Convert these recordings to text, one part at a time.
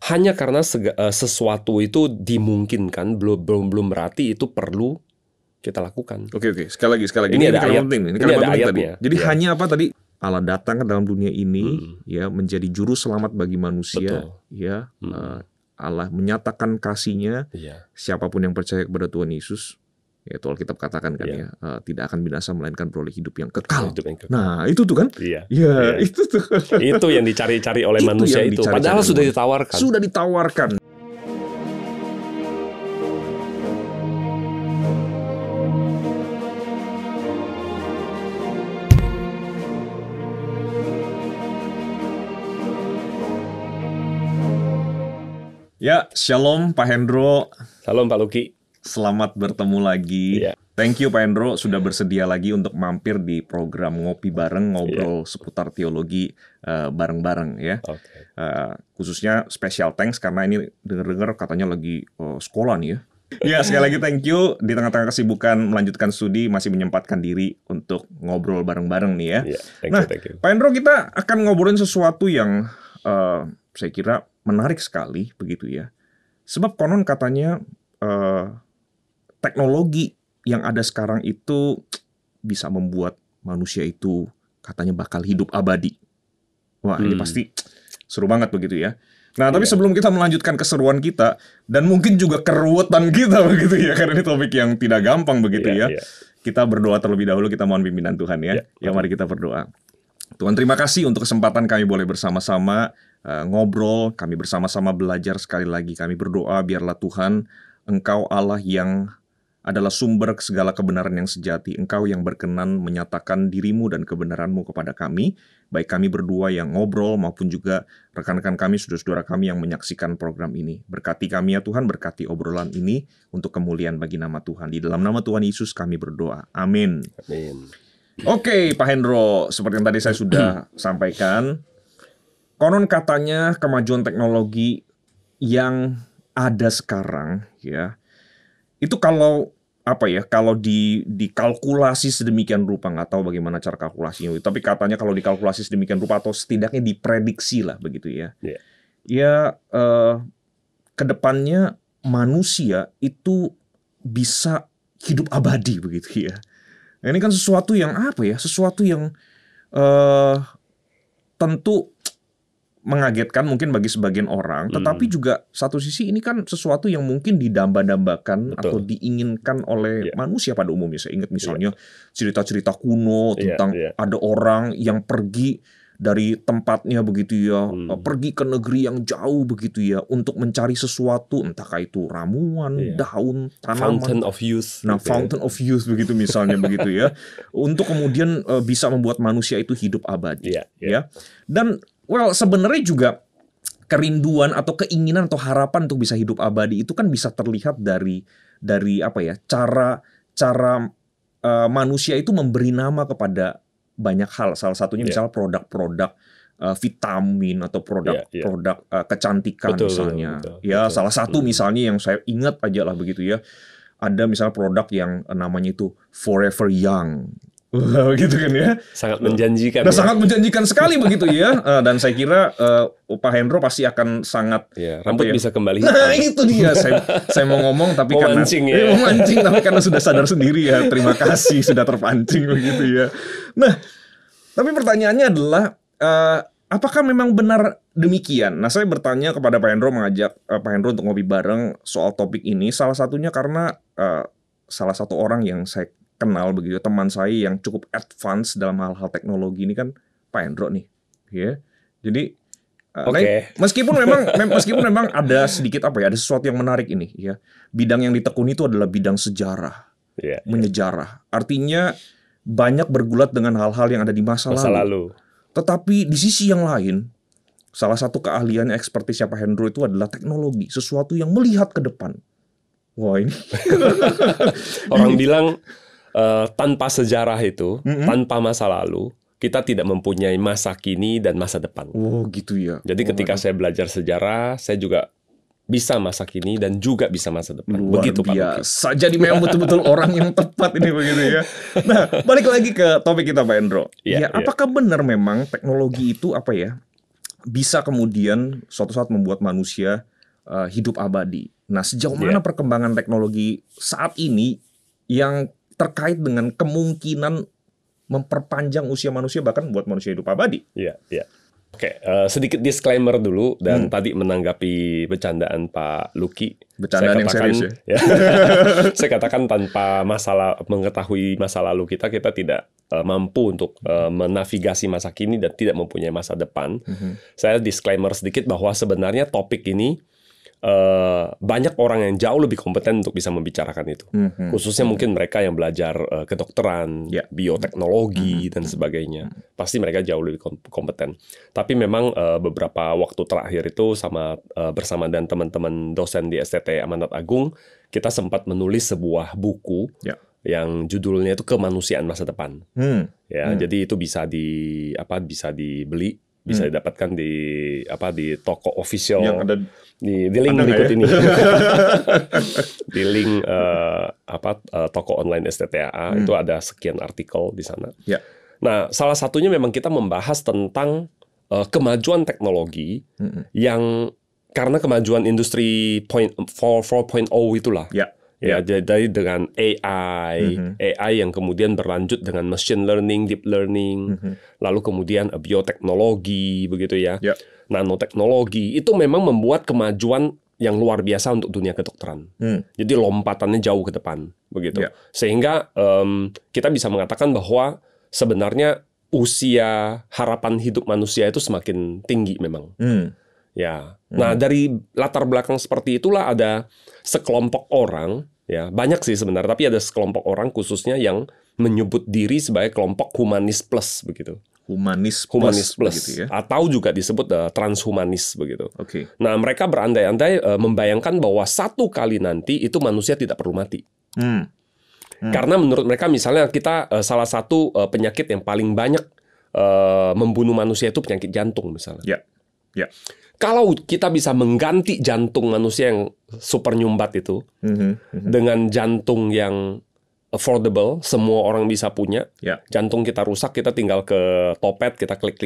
hanya karena sesuatu itu dimungkinkan belum berarti itu perlu kita lakukan. Oke. Sekali lagi. Ini ada kalimat ayat. penting. Ini Ini kalimat ada penting ayatnya. tadi. Jadi Ya. hanya apa tadi? Allah datang ke dalam dunia ini ya menjadi juru selamat bagi manusia. Betul. Ya. Allah menyatakan kasih-Nya. Iya. Siapapun yang percaya kepada Tuhan Yesus, ya itu Alkitab katakan kan Iya. tidak akan binasa melainkan beroleh hidup yang kekal. Hidup yang kekal. Nah, itu tuh kan? Iya. Ya, Iya. itu tuh. Itu yang dicari-cari oleh Itu manusia yang itu. dicari-cari Padahal oleh sudah manusia. ditawarkan. Sudah ditawarkan. Ya, shalom Pak Hendro. Salam Pak Luki. Selamat bertemu lagi. Iya. Thank you Pak Hendro sudah bersedia lagi untuk mampir di program Ngopi Bareng, ngobrol seputar teologi bareng-bareng ya. Oke. Khususnya special thanks karena ini dengar-dengar katanya lagi sekolah nih ya. Ya, sekali lagi thank you di tengah-tengah kesibukan melanjutkan studi masih menyempatkan diri untuk ngobrol bareng-bareng nih ya. Iya, thank you. Pak Hendro, kita akan ngobrolin sesuatu yang saya kira menarik sekali begitu ya. Sebab konon katanya teknologi yang ada sekarang itu bisa membuat manusia itu katanya bakal hidup abadi. Wah, ini pasti seru banget begitu ya. Nah, tapi sebelum kita melanjutkan keseruan kita dan mungkin juga keruwetan kita begitu ya, karena ini topik yang tidak gampang begitu ya. Kita berdoa terlebih dahulu, kita mohon pimpinan Tuhan ya. Ya, mari kita berdoa. Tuhan, terima kasih untuk kesempatan kami boleh bersama-sama ngobrol, kami bersama-sama belajar. Sekali lagi kami berdoa biarlah Tuhan, Engkau Allah yang adalah sumber segala kebenaran yang sejati. Engkau yang berkenan menyatakan dirimu dan kebenaranmu kepada kami, baik kami berdua yang ngobrol maupun juga rekan-rekan kami, saudara-saudara kami yang menyaksikan program ini. Berkati kami ya Tuhan, berkati obrolan ini untuk kemuliaan bagi nama Tuhan. Di dalam nama Tuhan Yesus kami berdoa. Amin. Amin. Oke, Pak Hendro, seperti yang tadi saya sudah sampaikan, konon katanya kemajuan teknologi yang ada sekarang ya, itu kalau kalau dikalkulasi sedemikian rupa, nggak tahu bagaimana cara kalkulasinya, tapi katanya kalau dikalkulasi sedemikian rupa atau setidaknya diprediksi lah begitu ya. Ya, kedepannya manusia itu bisa hidup abadi begitu ya. Nah, ini kan sesuatu yang sesuatu yang tentu mengagetkan mungkin bagi sebagian orang, tetapi juga satu sisi ini kan sesuatu yang mungkin didamba-dambakan atau diinginkan oleh manusia pada umumnya. Saya ingat misalnya cerita-cerita kuno tentang ada orang yang pergi dari tempatnya begitu ya, pergi ke negeri yang jauh begitu ya, untuk mencari sesuatu, entahkah itu ramuan, daun, tanaman. Fountain of Youth. Nah, Fountain of Youth begitu misalnya begitu ya, untuk kemudian bisa membuat manusia itu hidup abadi. Ya. Dan sebenarnya juga kerinduan atau keinginan atau harapan untuk bisa hidup abadi itu kan bisa terlihat dari cara manusia itu memberi nama kepada banyak hal. Salah satunya misalnya produk-produk vitamin atau produk-produk kecantikan misalnya. Salah satu misalnya yang saya ingat aja lah begitu ya. Ada misalnya produk yang namanya itu Forever Young. Gitu kan ya. Sangat menjanjikan. Sangat menjanjikan sekali begitu ya. Dan saya kira Pak Hendro pasti akan sangat rambut bisa kembali. Nah, itu dia. Saya mau ngomong tapi karena memancing tapi karena sudah sadar sendiri ya. Terima kasih sudah terpancing begitu ya. Nah, tapi pertanyaannya adalah apakah memang benar demikian? Nah, saya bertanya kepada Pak Hendro, mengajak Pak Hendro untuk ngopi bareng soal topik ini. Salah satunya karena salah satu orang yang saya kenal begitu, teman saya yang cukup advance dalam hal-hal teknologi ini kan Pak Hendro nih, ya. Jadi meskipun memang ada sedikit ada sesuatu yang menarik ini, ya. Bidang yang ditekuni itu adalah bidang sejarah, menyejarah. Artinya banyak bergulat dengan hal-hal yang ada di masa lalu. Tetapi di sisi yang lain, salah satu keahliannya, ekspertisnya Pak Hendro itu adalah teknologi, sesuatu yang melihat ke depan. Wah, ini orang bilang tanpa sejarah itu, tanpa masa lalu, kita tidak mempunyai masa kini dan masa depan. Oh, gitu ya. Jadi ketika saya belajar sejarah, saya juga bisa masa kini dan juga bisa masa depan. Luar begitu biasa. Jadi memang betul-betul orang yang tepat ini begitu ya. Nah, balik lagi ke topik kita Pak Hendro. Apakah benar memang teknologi itu bisa kemudian suatu saat membuat manusia hidup abadi. Nah, sejauh mana perkembangan teknologi saat ini yang terkait dengan kemungkinan memperpanjang usia manusia bahkan membuat manusia hidup abadi? Iya, iya. Oke, sedikit disclaimer dulu dan tadi menanggapi bercandaan Pak Lucky. Bercandaan yang serius ya? Saya katakan tanpa mengetahui masa lalu kita tidak mampu untuk menavigasi masa kini dan tidak mempunyai masa depan. Saya disclaimer sedikit bahwa sebenarnya topik ini banyak orang yang jauh lebih kompeten untuk bisa membicarakan itu. Khususnya mungkin mereka yang belajar kedokteran, bioteknologi, dan sebagainya. Pasti mereka jauh lebih kompeten. Tapi memang beberapa waktu terakhir itu bersama dan teman-teman dosen di STT Amanat Agung, kita sempat menulis sebuah buku yang judulnya itu Kemanusiaan Masa Depan. Jadi itu bisa dibeli. Bisa didapatkan di toko official yang ada di link berikut ini. Di link toko online STTAA itu ada sekian artikel di sana. Nah, salah satunya memang kita membahas tentang kemajuan teknologi yang karena kemajuan industri 4.0 itulah. Ya, jadi dengan AI yang kemudian berlanjut dengan machine learning, deep learning, lalu kemudian bioteknologi, begitu ya, nanoteknologi, itu memang membuat kemajuan yang luar biasa untuk dunia kedokteran. Jadi lompatannya jauh ke depan, begitu. Sehingga kita bisa mengatakan bahwa sebenarnya usia harapan hidup manusia itu semakin tinggi memang. Nah, dari latar belakang seperti itulah ada sekelompok orang, banyak sih sebenarnya, tapi ada sekelompok orang khususnya yang menyebut diri sebagai kelompok humanis plus, begitu. Humanis plus begitu ya? Atau juga disebut transhumanis, begitu. Nah, mereka berandai-andai membayangkan bahwa satu kali nanti itu manusia tidak perlu mati. Karena menurut mereka misalnya kita salah satu penyakit yang paling banyak membunuh manusia itu penyakit jantung misalnya. Kalau kita bisa mengganti jantung manusia yang super nyumbat itu dengan jantung yang affordable, semua orang bisa punya. Jantung kita rusak, kita tinggal ke Topet, kita klik,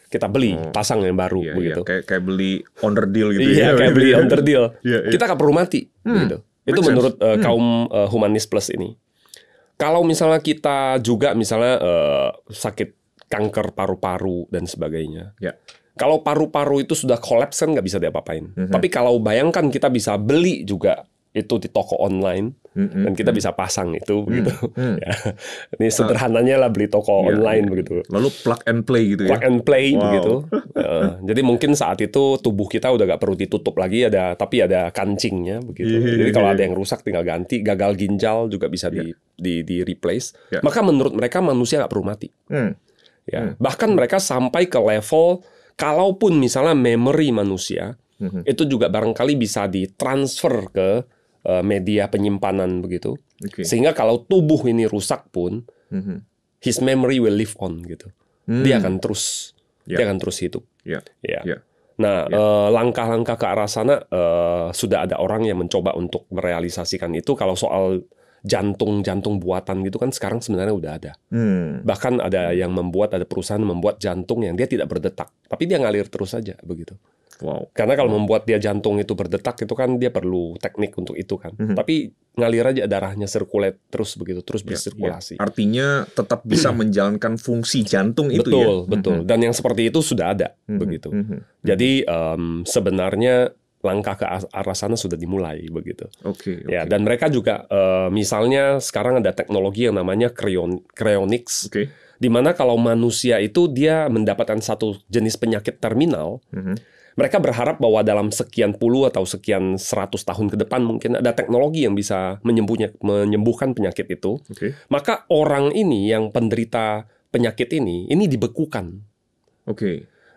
kita beli, pasang yang baru begitu. Kayak beli under deal gitu ya. Kayak beli under deal. Kita nggak perlu mati. Gitu. Itu menurut kaum humanis plus ini. Kalau misalnya kita juga sakit kanker paru-paru dan sebagainya. Kalau paru-paru itu sudah kolaps kan nggak bisa diapa-apain. Tapi kalau bayangkan kita bisa beli juga itu di toko online dan kita bisa pasang itu begitu. Ini sederhananya lah beli toko online begitu. Lalu plug and play gitu Plug and play begitu. Jadi mungkin saat itu tubuh kita udah nggak perlu ditutup lagi, tapi ada kancingnya begitu. Jadi kalau ada yang rusak tinggal ganti. Gagal ginjal juga bisa di replace. Maka menurut mereka manusia nggak perlu mati. Bahkan mereka sampai ke level kalaupun misalnya memori manusia itu juga barangkali bisa ditransfer ke media penyimpanan begitu, sehingga kalau tubuh ini rusak pun, his memory will live on gitu. Dia akan terus hidup. Nah, langkah-langkah ke arah sana sudah ada orang yang mencoba untuk merealisasikan itu. Kalau soal jantung buatan gitu kan sekarang sebenarnya udah ada. Bahkan ada perusahaan membuat jantung yang dia tidak berdetak, tapi dia ngalir terus saja begitu. Karena kalau membuat dia jantung itu berdetak itu kan dia perlu teknik untuk itu kan. Tapi ngalir aja darahnya sirkulate terus begitu, terus bersirkulasi. Artinya tetap bisa menjalankan fungsi jantung itu ya. Betul. Dan yang seperti itu sudah ada begitu. Jadi sebenarnya langkah ke arah sana sudah dimulai begitu. Dan mereka juga misalnya sekarang ada teknologi yang namanya cryonics, di mana kalau manusia itu dia mendapatkan satu jenis penyakit terminal, mereka berharap bahwa dalam sekian puluh atau sekian 100 tahun ke depan mungkin ada teknologi yang bisa menyembuhkan penyakit itu. Maka orang ini yang penderita penyakit ini dibekukan.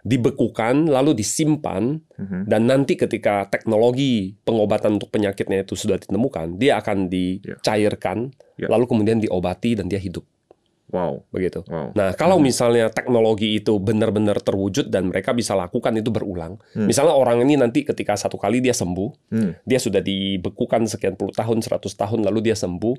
Dibekukan lalu disimpan dan nanti ketika teknologi pengobatan untuk penyakitnya itu sudah ditemukan, dia akan dicairkan lalu kemudian diobati dan dia hidup. Begitu. Nah, kalau misalnya teknologi itu benar-benar terwujud dan mereka bisa lakukan itu berulang. Misalnya orang ini nanti ketika satu kali dia sembuh, dia sudah dibekukan sekian puluh tahun, 100 tahun lalu dia sembuh.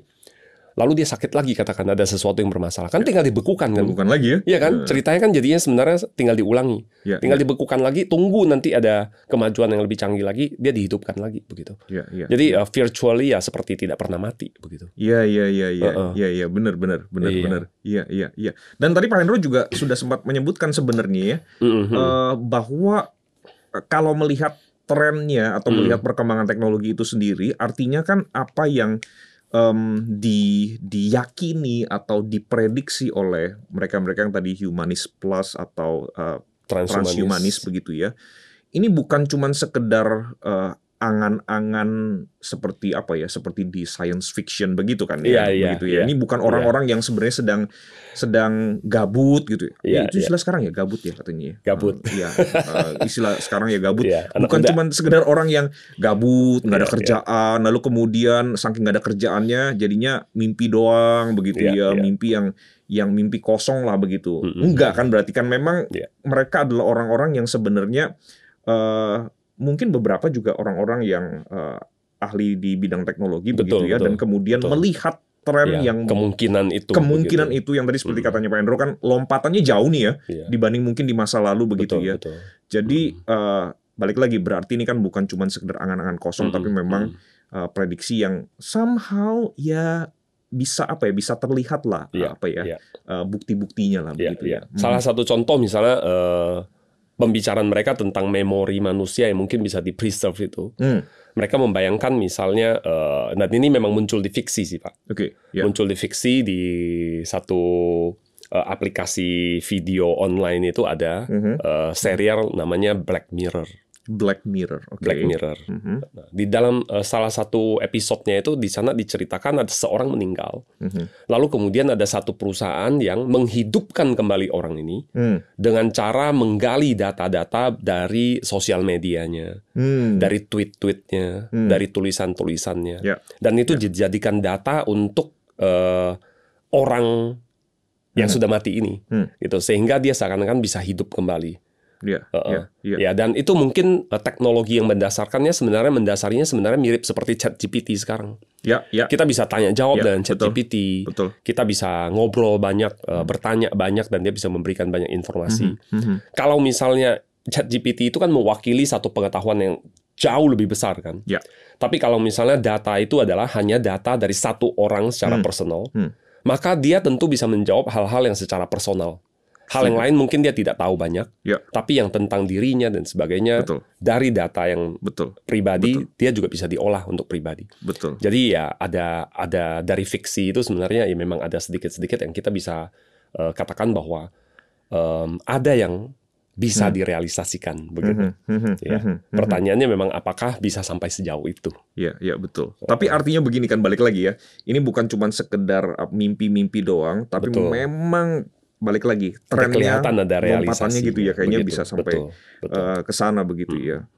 lalu dia sakit lagi, katakan ada sesuatu yang bermasalah, kan tinggal dibekukan kan? Dibekukan lagi ya? Iya kan? Ceritanya kan jadinya sebenarnya tinggal diulangi, tinggal dibekukan lagi, tunggu nanti ada kemajuan yang lebih canggih lagi, dia dihidupkan lagi begitu. Jadi virtually ya seperti tidak pernah mati begitu. Iya, benar. Iya. Dan tadi Pak Hendro juga sudah sempat menyebutkan sebenarnya ya, bahwa kalau melihat trennya atau melihat perkembangan teknologi itu sendiri, artinya kan apa yang diyakini atau diprediksi oleh mereka-mereka yang tadi humanis plus atau transhumanis begitu ya. Ini bukan cuma sekedar angan-angan seperti apa ya, seperti di science fiction begitu kan ya, begitu ya. Ini bukan orang-orang yang sebenarnya sedang gabut gitu. Itu istilah sekarang ya, gabut ya katanya. Gabut. Istilah sekarang ya gabut. Bukan cuma sekedar orang yang gabut, nggak ada kerjaan, lalu kemudian saking nggak ada kerjaannya, jadinya mimpi doang begitu mimpi yang mimpi kosong lah begitu. Enggak kan, berarti kan memang mereka adalah orang-orang yang sebenarnya mungkin beberapa juga orang-orang yang ahli di bidang teknologi begitu ya, dan kemudian melihat tren yang kemungkinan itu yang tadi seperti katanya Pak Hendro kan lompatannya jauh nih ya, dibanding mungkin di masa lalu begitu ya. Jadi balik lagi, berarti ini kan bukan cuma sekedar angan-angan kosong, tapi memang prediksi yang somehow ya bisa bisa terlihat lah bukti-buktinya lah begitu ya. Salah satu contoh misalnya pembicaraan mereka tentang memori manusia yang mungkin bisa di-preserve itu. Mereka membayangkan misalnya, dan ini memang muncul di fiksi sih Pak. Muncul di fiksi di satu aplikasi video online itu ada serial namanya Black Mirror. Black Mirror. Nah, di dalam salah satu episodenya itu di sana diceritakan ada seorang meninggal. Lalu kemudian ada satu perusahaan yang menghidupkan kembali orang ini dengan cara menggali data-data dari sosial medianya, dari tweet-tweetnya, dari tulisan-tulisannya, dan itu dijadikan data untuk orang yang sudah mati ini, gitu, sehingga dia seakan-akan bisa hidup kembali. Ya, dan itu mungkin teknologi yang mendasarkannya sebenarnya mirip seperti ChatGPT sekarang. Kita bisa tanya jawab dengan ChatGPT. Kita bisa ngobrol banyak, bertanya banyak, dan dia bisa memberikan banyak informasi. Kalau misalnya ChatGPT itu kan mewakili satu pengetahuan yang jauh lebih besar kan. Tapi kalau misalnya data itu adalah hanya data dari satu orang secara personal, maka dia tentu bisa menjawab hal-hal yang secara personal. Hal yang lain mungkin dia tidak tahu banyak, tapi yang tentang dirinya dan sebagainya dari data yang pribadi dia juga bisa diolah untuk pribadi. Jadi ya ada dari fiksi itu sebenarnya ya memang ada sedikit-sedikit yang kita bisa katakan bahwa ada yang bisa direalisasikan begitu. Pertanyaannya memang apakah bisa sampai sejauh itu? Ya betul. Tapi artinya begini kan, balik lagi ya. Ini bukan cuma sekedar mimpi-mimpi doang, tapi memang balik lagi trennya, lompatannya gitu ya, kayaknya bisa sampai ke sana begitu ya.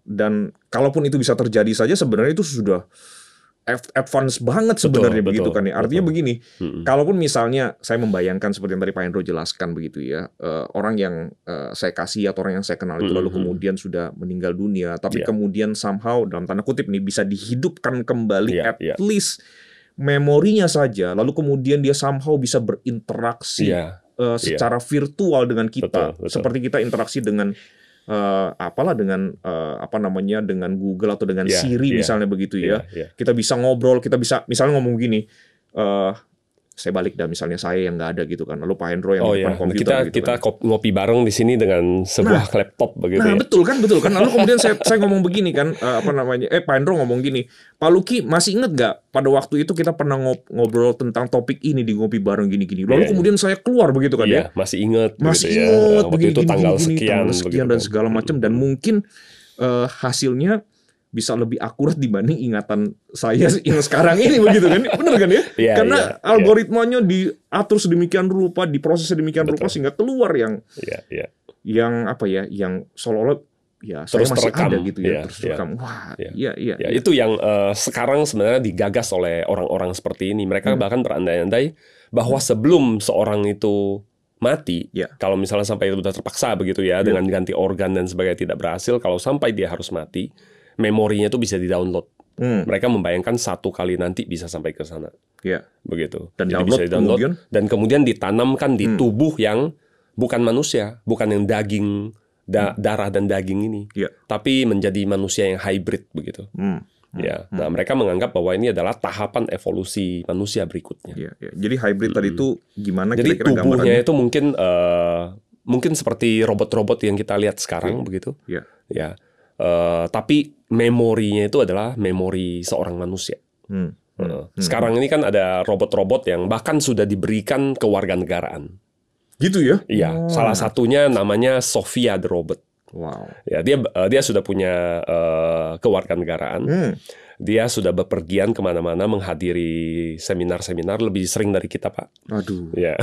Dan kalaupun itu bisa terjadi saja, sebenarnya itu sudah advance banget sebenarnya begitu kan ya. Artinya begini, kalaupun misalnya saya membayangkan seperti yang tadi Pak Hendro jelaskan begitu ya, orang yang saya kasih atau orang yang saya kenal itu lalu kemudian sudah meninggal dunia, tapi kemudian somehow dalam tanda kutip nih bisa dihidupkan kembali, at least memorinya saja, lalu kemudian dia somehow bisa berinteraksi secara virtual dengan kita, seperti kita interaksi dengan dengan Google atau dengan Siri misalnya begitu ya. Kita bisa ngobrol, kita bisa misalnya ngomong gini, saya balik dah misalnya saya yang nggak ada gitu kan, lalu Pak Hendro yang di depan komputer kita ngopi bareng di sini dengan sebuah laptop begitu ya. Betul kan. Lalu kemudian saya ngomong begini kan, Pak Hendro ngomong gini, Pak Luki masih inget nggak pada waktu itu kita pernah ngobrol tentang topik ini di ngopi bareng gini-gini. Lalu kemudian saya keluar begitu kan ya. Masih inget begini, itu tanggal sekian dan segala macam, dan mungkin hasilnya bisa lebih akurat dibanding ingatan saya yang sekarang ini begitu kan, benar kan ya? Karena algoritmanya diatur sedemikian rupa, diproses sedemikian rupa sehingga keluar yang seolah-olah terus saya masih terekam, ada gitu ya, terus terekam. Itu yang sekarang sebenarnya digagas oleh orang-orang seperti ini. Mereka bahkan berandai-andai bahwa sebelum seorang itu mati, kalau misalnya sampai sudah terpaksa begitu ya, dengan ganti organ dan sebagainya tidak berhasil, kalau sampai dia harus mati, memorinya itu bisa di-download Mereka membayangkan satu kali nanti bisa sampai ke sana. Begitu. Dan jadi bisa di-download dan kemudian ditanamkan di tubuh yang bukan manusia, bukan yang daging, darah dan daging ini, tapi menjadi manusia yang hybrid begitu. Nah mereka menganggap bahwa ini adalah tahapan evolusi manusia berikutnya. Jadi hybrid tadi itu gimana? Jadi kira-kira tubuhnya itu mungkin seperti robot-robot yang kita lihat sekarang begitu. Tapi memorinya itu adalah memori seorang manusia. Sekarang ini kan ada robot-robot yang bahkan sudah diberikan kewarganegaraan. Gitu ya? Iya, salah satunya namanya Sophia the Robot. Wow. Ya, dia sudah punya kewarganegaraan. Dia sudah bepergian kemana-mana menghadiri seminar-seminar lebih sering dari kita, Pak. Aduh. Ya.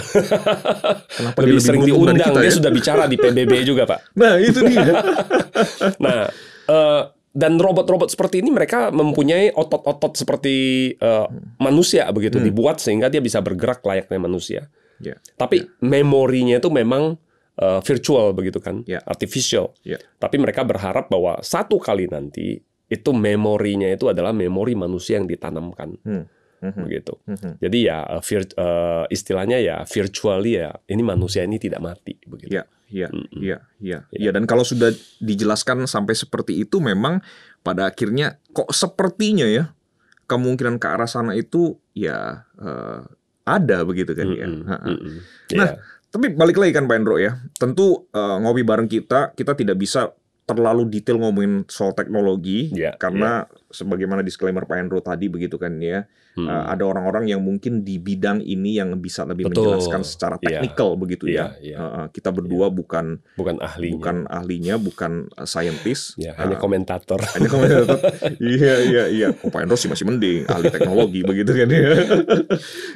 Kenapa lebih sering diundang. Dia sudah bicara di PBB juga, Pak. Nah, itu dia. Nah, dan robot-robot seperti ini mereka mempunyai otot-otot seperti manusia begitu, dibuat sehingga dia bisa bergerak layaknya manusia. Tapi memorinya itu memang virtual begitu kan, artificial. Tapi mereka berharap bahwa satu kali nanti itu memorinya itu adalah memori manusia yang ditanamkan, begitu. Jadi ya istilahnya ya virtually ya ini manusia ini tidak mati begitu. Iya. Dan kalau sudah dijelaskan sampai seperti itu, memang pada akhirnya kok sepertinya ya kemungkinan ke arah sana itu ya ada begitu kan ya. Nah, tapi balik lagi kan Pak Hendro ya, tentu ngopi bareng kita tidak bisa terlalu detail ngomongin soal teknologi karena sebagaimana disclaimer Pak Hendro tadi begitu kan ya, ada orang-orang yang mungkin di bidang ini yang bisa lebih menjelaskan secara teknikal begitu ya. Kita berdua bukan ahlinya, bukan scientist, hanya komentator. Iya. Pak Hendro sih masih mending ahli teknologi begitu kan ya.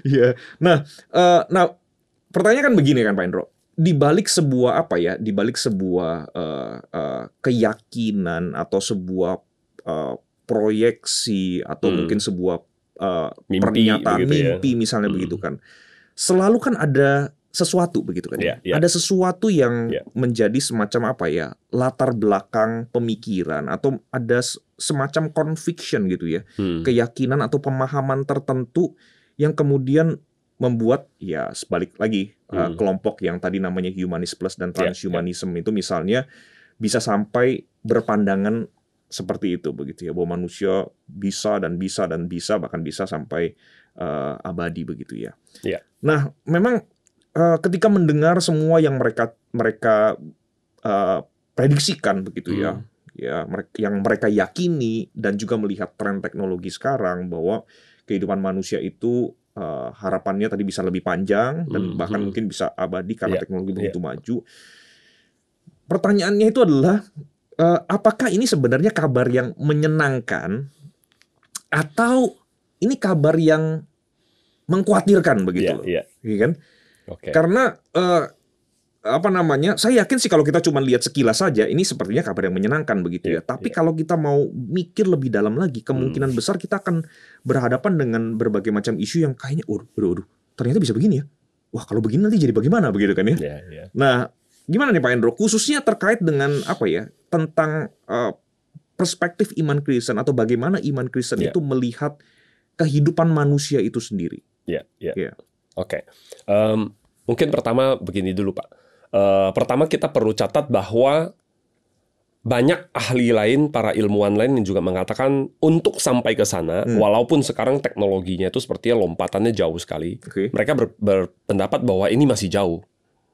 Iya. Nah, pertanyaan kan begini kan Pak Hendro. Di balik sebuah keyakinan atau sebuah proyeksi atau mungkin sebuah pernyataan mimpi misalnya begitu kan, selalu kan ada sesuatu begitu kan, ada sesuatu yang menjadi semacam latar belakang pemikiran atau ada semacam conviction gitu ya, keyakinan atau pemahaman tertentu yang kemudian membuat ya sebalik lagi kelompok yang tadi namanya humanis plus dan transhumanism itu misalnya bisa sampai berpandangan seperti itu begitu ya, bahwa manusia bisa bahkan bisa sampai abadi begitu ya. Nah, memang ketika mendengar semua yang mereka prediksikan begitu ya, yang mereka yakini dan juga melihat tren teknologi sekarang bahwa kehidupan manusia itu harapannya tadi bisa lebih panjang dan bahkan mungkin bisa abadi karena teknologi begitu maju. Pertanyaannya itu adalah apakah ini sebenarnya kabar yang menyenangkan atau ini kabar yang mengkhawatirkan begitu? Iya kan? Karena saya yakin sih kalau kita cuma lihat sekilas saja ini sepertinya kabar yang menyenangkan begitu ya. Tapi kalau kita mau mikir lebih dalam lagi, kemungkinan besar kita akan berhadapan dengan berbagai macam isu yang kayaknya ternyata bisa begini ya. Wah, kalau begini nanti jadi bagaimana begitu kan ya. Nah, gimana nih Pak Hendro khususnya terkait dengan tentang perspektif iman Kristen atau bagaimana iman Kristen itu melihat kehidupan manusia itu sendiri. Oke. Mungkin pertama begini dulu Pak. Pertama kita perlu catat bahwa banyak ahli lain, para ilmuwan lain yang juga mengatakan untuk sampai ke sana, walaupun sekarang teknologinya itu sepertinya lompatannya jauh sekali, mereka berpendapat bahwa ini masih jauh.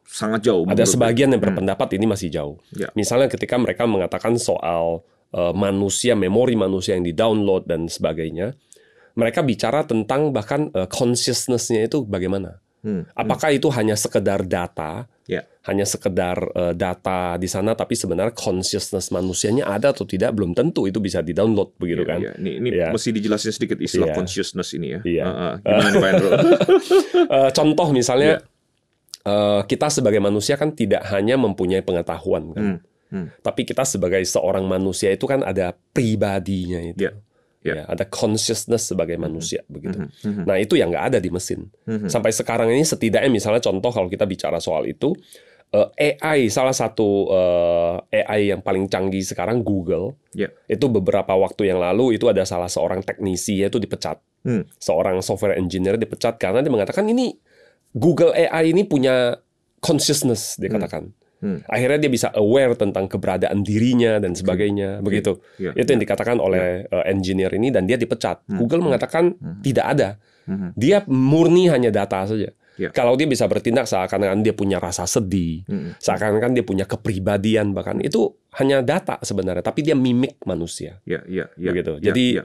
Sangat jauh. Ada sebagian yang berpendapat ini masih jauh. Misalnya ketika mereka mengatakan soal memori manusia yang di-download dan sebagainya, mereka bicara tentang bahkan consciousness-nya itu bagaimana. Apakah itu hanya sekedar data, hanya sekedar data di sana, tapi sebenarnya consciousness manusianya ada atau tidak belum tentu itu bisa di-download begitu kan? Ini mesti dijelasin sedikit istilah consciousness ini ya. Gimana nih Pak Hendro? Contoh misalnya kita sebagai manusia kan tidak hanya mempunyai pengetahuan kan, tapi kita sebagai seorang manusia itu kan ada pribadinya itu. Ada consciousness sebagai manusia begitu. Nah itu yang nggak ada di mesin. Sampai sekarang ini setidaknya misalnya contoh kalau kita bicara soal itu, AI, salah satu AI yang paling canggih sekarang Google, itu beberapa waktu yang lalu itu ada salah seorang teknisi itu dipecat, seorang software engineer dipecat karena dia mengatakan ini Google AI ini punya consciousness, dia katakan. Akhirnya dia bisa aware tentang keberadaan dirinya dan sebagainya, begitu. Itu yang dikatakan oleh engineer ini dan dia dipecat. Google mengatakan tidak ada. Dia murni hanya data saja. Kalau dia bisa bertindak seakan-akan dia punya rasa sedih, seakan-akan dia punya kepribadian, bahkan itu hanya data sebenarnya, tapi dia mimik manusia. Begitu. Jadi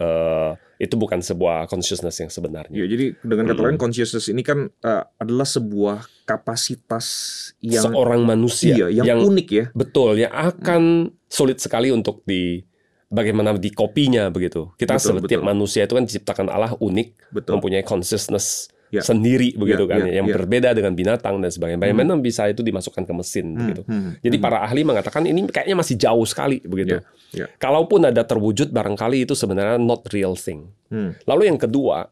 itu bukan sebuah consciousness yang sebenarnya. Jadi dengan kata lain consciousness ini kan adalah sebuah kapasitas yang seorang manusia yang unik ya. Betul, yang akan sulit sekali untuk bagaimana dikopinya begitu. Kita setiap manusia itu kan diciptakan Allah unik, mempunyai consciousness sendiri begitu kan, yang berbeda dengan binatang dan sebagainya. Bagaimana bisa itu dimasukkan ke mesin begitu. Jadi para ahli mengatakan ini kayaknya masih jauh sekali begitu. Kalaupun ada terwujud barangkali itu sebenarnya not real thing. Lalu yang kedua,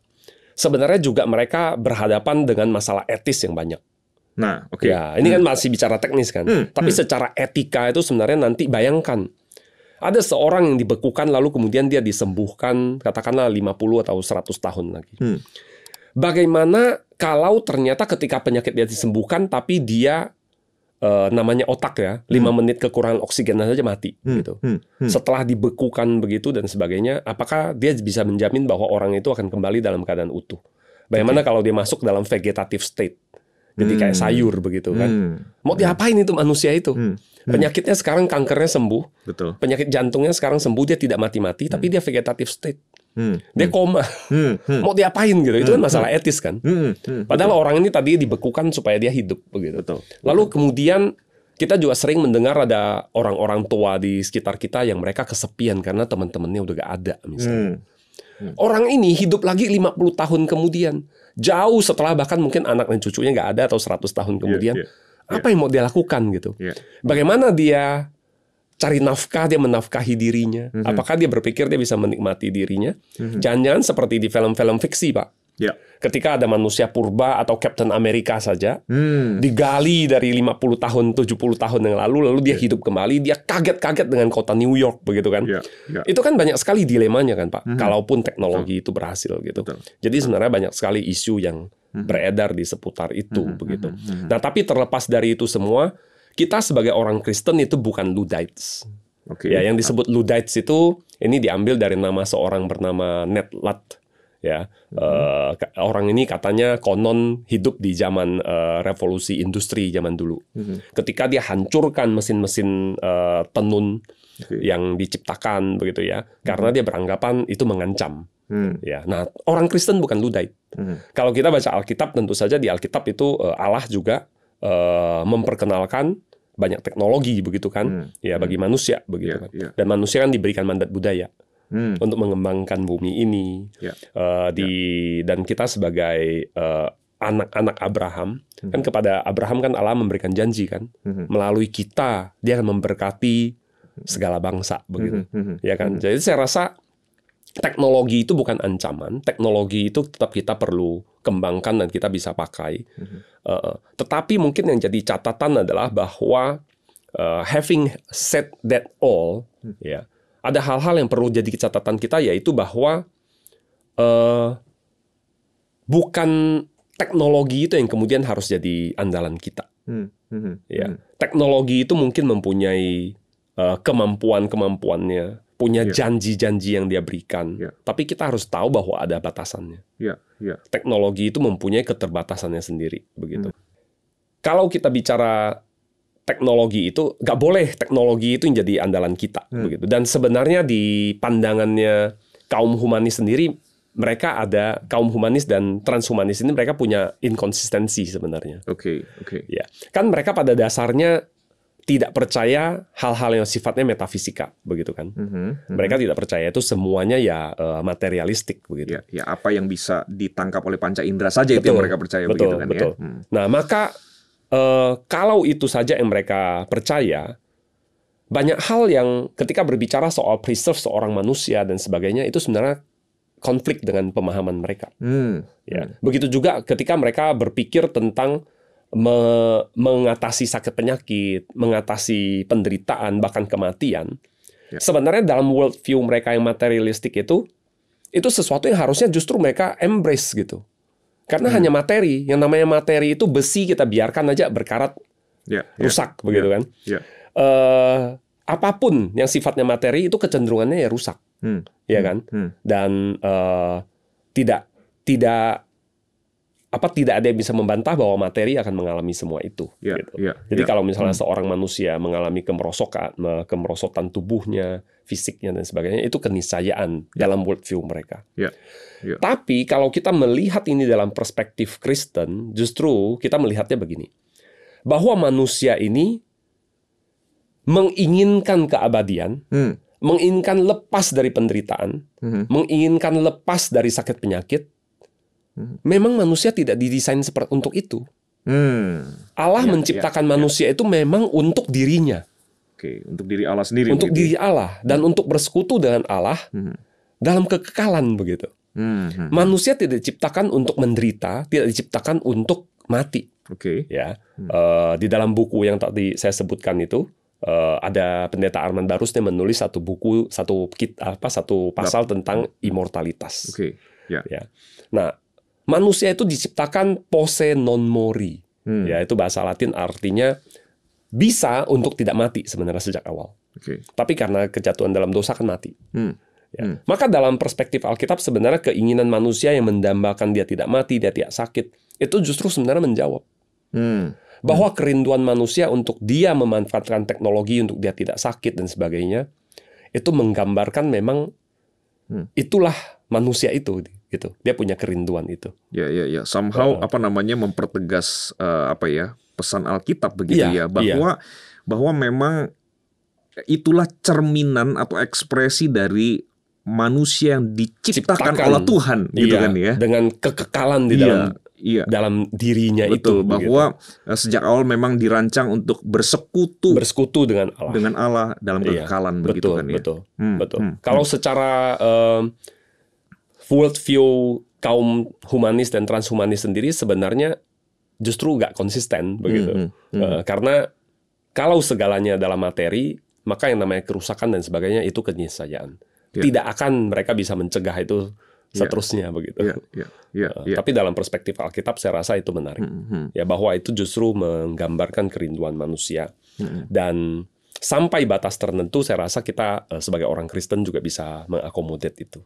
sebenarnya juga mereka berhadapan dengan masalah etis yang banyak. Nah, ya, ini kan masih bicara teknis kan. Tapi secara etika itu sebenarnya nanti bayangkan ada seorang yang dibekukan lalu kemudian dia disembuhkan katakanlah 50 atau 100 tahun lagi. Bagaimana kalau ternyata ketika penyakit dia disembuhkan tapi dia namanya otak ya, 5 menit kekurangan oksigen saja mati gitu. Setelah dibekukan begitu dan sebagainya, apakah dia bisa menjamin bahwa orang itu akan kembali dalam keadaan utuh? Bagaimana kalau dia masuk dalam vegetative state? Jadi kayak sayur begitu kan. Mau diapain itu manusia itu? Penyakitnya sekarang kankernya sembuh. Penyakit jantungnya sekarang sembuh, dia tidak mati-mati tapi dia vegetative state. Dia koma. Mau diapain gitu? Itu kan masalah etis kan. Padahal orang ini tadi dibekukan supaya dia hidup begitu. Lalu kemudian kita juga sering mendengar ada orang-orang tua di sekitar kita yang mereka kesepian karena teman-temannya udah gak ada misalnya. Orang ini hidup lagi 50 tahun kemudian. Jauh setelah bahkan mungkin anak dan cucunya nggak ada atau 100 tahun kemudian. Apa yang mau dia lakukan gitu? Bagaimana dia cari nafkah, dia menafkahi dirinya? Apakah dia berpikir dia bisa menikmati dirinya? Jangan-jangan seperti di film-film fiksi, Pak. Ketika ada manusia purba atau Captain America saja, digali dari 50 tahun, 70 tahun yang lalu dia hidup kembali, dia kaget-kaget dengan kota New York, begitu kan? Itu kan banyak sekali dilemanya kan, Pak, kalaupun teknologi itu berhasil gitu. Jadi sebenarnya banyak sekali isu yang beredar di seputar itu, begitu. Nah, tapi terlepas dari itu semua, kita sebagai orang Kristen itu bukan Luddites. Ya, yang disebut Luddites itu, ini diambil dari nama seorang bernama Ned Ludd. Ya, orang ini katanya konon hidup di zaman revolusi industri zaman dulu. Ketika dia hancurkan mesin-mesin tenun yang diciptakan begitu ya, karena dia beranggapan itu mengancam. Ya, nah orang Kristen bukan Luddite. Kalau kita baca Alkitab tentu saja di Alkitab itu Allah juga memperkenalkan banyak teknologi begitu kan, ya bagi manusia begitu kan. Dan manusia kan diberikan mandat budaya. Untuk mengembangkan bumi ini, dan kita sebagai anak-anak Abraham, kan kepada Abraham kan Allah memberikan janji kan, melalui kita dia akan memberkati segala bangsa begitu, ya kan. Jadi saya rasa teknologi itu bukan ancaman, teknologi itu tetap kita perlu kembangkan dan kita bisa pakai. Tetapi mungkin yang jadi catatan adalah bahwa having said that all, ya. Ada hal-hal yang perlu jadi catatan kita, yaitu bahwa bukan teknologi itu yang kemudian harus jadi andalan kita. Ya, teknologi itu mungkin mempunyai kemampuan-kemampuannya, punya janji-janji yang dia berikan, tapi kita harus tahu bahwa ada batasannya. Teknologi itu mempunyai keterbatasannya sendiri, begitu. Kalau kita bicara teknologi itu, nggak boleh teknologi itu yang jadi andalan kita, begitu. Dan sebenarnya di pandangannya kaum humanis sendiri, mereka ada kaum humanis dan transhumanis ini mereka punya inkonsistensi sebenarnya. Ya, kan mereka pada dasarnya tidak percaya hal-hal yang sifatnya metafisika, begitu kan? Mereka tidak percaya itu semuanya ya materialistik, begitu. Ya, apa yang bisa ditangkap oleh panca indera saja itu yang mereka percaya, begitu kan? Betul. Ya? Nah, maka kalau itu saja yang mereka percaya, banyak hal yang ketika berbicara soal preserve seorang manusia dan sebagainya itu sebenarnya konflik dengan pemahaman mereka. Ya. Begitu juga ketika mereka berpikir tentang mengatasi sakit penyakit, mengatasi penderitaan, bahkan kematian. Sebenarnya dalam worldview mereka yang materialistik itu sesuatu yang harusnya justru mereka embrace gitu. Karena hanya materi, yang namanya materi itu besi kita biarkan aja berkarat rusak begitu kan. Apapun yang sifatnya materi itu kecenderungannya ya rusak, ya kan. Dan tidak ada yang bisa membantah bahwa materi akan mengalami semua itu. Gitu. Jadi kalau misalnya seorang manusia mengalami kemerosotan tubuhnya, fisiknya dan sebagainya, itu keniscayaan dalam worldview mereka. Tapi kalau kita melihat ini dalam perspektif Kristen, justru kita melihatnya begini, bahwa manusia ini menginginkan keabadian, menginginkan lepas dari penderitaan, menginginkan lepas dari sakit penyakit. Memang manusia tidak didesain untuk itu. Allah menciptakan manusia itu memang untuk dirinya. Untuk diri Allah sendiri. Untuk diri Allah dan untuk bersekutu dengan Allah dalam kekekalan begitu. Manusia tidak diciptakan untuk menderita, tidak diciptakan untuk mati. Ya, di dalam buku yang tadi saya sebutkan itu ada pendeta Arman Barus yang menulis satu buku, satu pasal tentang immortalitas. Ya. Nah, manusia itu diciptakan posse non mori, ya itu bahasa Latin artinya bisa untuk tidak mati sebenarnya sejak awal. Tapi karena kejatuhan dalam dosa kan mati. Maka dalam perspektif Alkitab sebenarnya keinginan manusia yang mendambakan dia tidak mati, dia tidak sakit, itu justru sebenarnya menjawab bahwa kerinduan manusia untuk dia memanfaatkan teknologi untuk dia tidak sakit dan sebagainya, itu menggambarkan memang itulah manusia itu. Gitu. Dia punya kerinduan itu. Somehow mempertegas pesan Alkitab begitu bahwa memang itulah cerminan atau ekspresi dari manusia yang diciptakan oleh Tuhan gitu kan ya. Dengan kekekalan di dalam dirinya. Betul, itu bahwa sejak awal memang dirancang untuk bersekutu dengan Allah dalam kekekalan begitu kan ya. Betul. Kalau secara worldview kaum humanis dan transhumanis sendiri sebenarnya justru nggak konsisten begitu. Karena kalau segalanya dalam materi, maka yang namanya kerusakan dan sebagainya itu keniscayaan. Tidak akan mereka bisa mencegah itu seterusnya begitu. Tapi dalam perspektif Alkitab saya rasa itu menarik. Ya, bahwa itu justru menggambarkan kerinduan manusia. Dan sampai batas tertentu saya rasa kita sebagai orang Kristen juga bisa mengakomodir itu.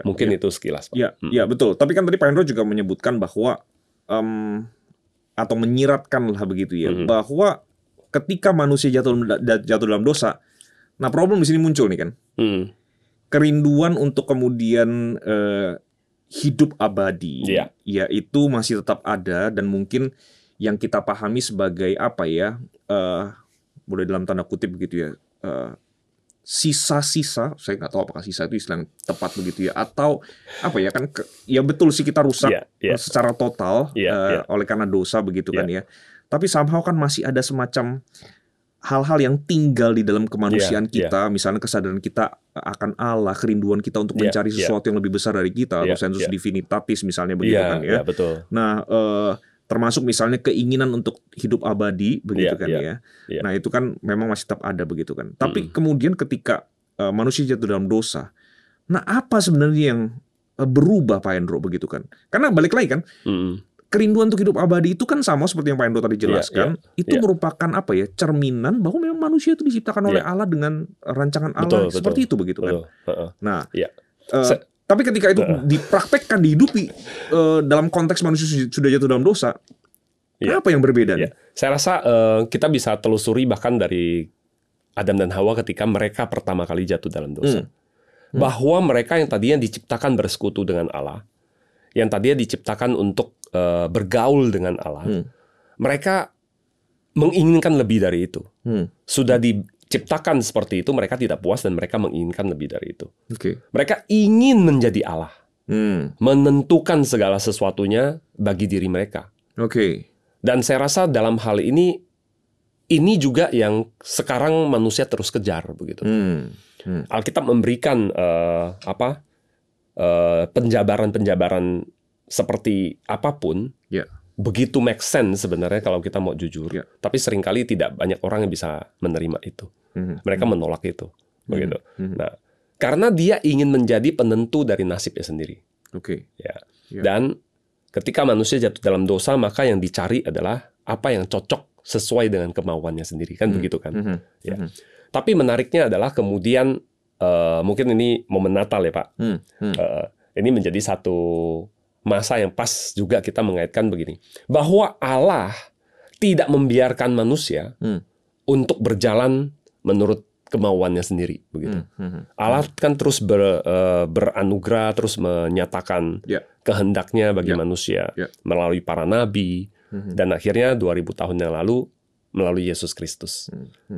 Mungkin itu sekilas, Pak. Betul. Tapi kan tadi Pak Hendro juga menyebutkan bahwa atau menyiratkan lah begitu ya, bahwa ketika manusia jatuh dalam dosa, nah problem di sini muncul nih kan. Kerinduan untuk kemudian hidup abadi, ya itu masih tetap ada dan mungkin yang kita pahami sebagai boleh dalam tanda kutip begitu ya, sisa-sisa, saya nggak tahu apakah sisa itu istilah yang tepat begitu ya, atau kan ya betul sih kita rusak secara total oleh karena dosa begitu kan ya, tapi somehow kan masih ada semacam hal-hal yang tinggal di dalam kemanusiaan kita, misalnya kesadaran kita akan Allah, kerinduan kita untuk mencari sesuatu yang lebih besar dari kita, atau sensus divinitatis misalnya begitu kan ya. Betul. Nah, termasuk misalnya keinginan untuk hidup abadi begitu kan ya. Nah itu kan memang masih tetap ada begitu kan. Tapi kemudian ketika manusia jatuh dalam dosa, nah apa sebenarnya yang berubah Pak Hendro begitu kan? Karena balik lagi kan, kerinduan untuk hidup abadi itu kan sama seperti yang Pak Hendro tadi jelaskan. Itu merupakan cerminan bahwa memang manusia itu diciptakan oleh Allah dengan rancangan Allah seperti itu begitu kan. Nah. Tapi ketika itu dipraktekkan, dihidupi dalam konteks manusia sudah jatuh dalam dosa, apa yang berbeda? Saya rasa kita bisa telusuri bahkan dari Adam dan Hawa ketika mereka pertama kali jatuh dalam dosa. Bahwa mereka yang tadinya diciptakan bersekutu dengan Allah, yang tadinya diciptakan untuk bergaul dengan Allah, mereka menginginkan lebih dari itu. Sudah diciptakan seperti itu, mereka tidak puas dan mereka menginginkan lebih dari itu. Mereka ingin menjadi Allah, menentukan segala sesuatunya bagi diri mereka. Dan saya rasa dalam hal ini juga yang sekarang manusia terus kejar begitu. Alkitab memberikan penjabaran-penjabaran seperti apapun begitu make sense sebenarnya kalau kita mau jujur. Tapi seringkali tidak banyak orang yang bisa menerima itu. Mereka menolak itu, begitu. Nah, karena dia ingin menjadi penentu dari nasibnya sendiri. Ya. Dan ketika manusia jatuh dalam dosa, maka yang dicari adalah apa yang cocok sesuai dengan kemauannya sendiri, kan begitu kan? Ya. Tapi menariknya adalah kemudian mungkin ini momen Natal ya Pak. Ini menjadi satu masa yang pas juga kita mengaitkan begini, bahwa Allah tidak membiarkan manusia untuk berjalan menurut kemauannya sendiri, begitu. Allah kan terus beranugerah, terus menyatakan kehendaknya bagi manusia melalui para nabi, dan akhirnya 2000 tahun yang lalu melalui Yesus Kristus.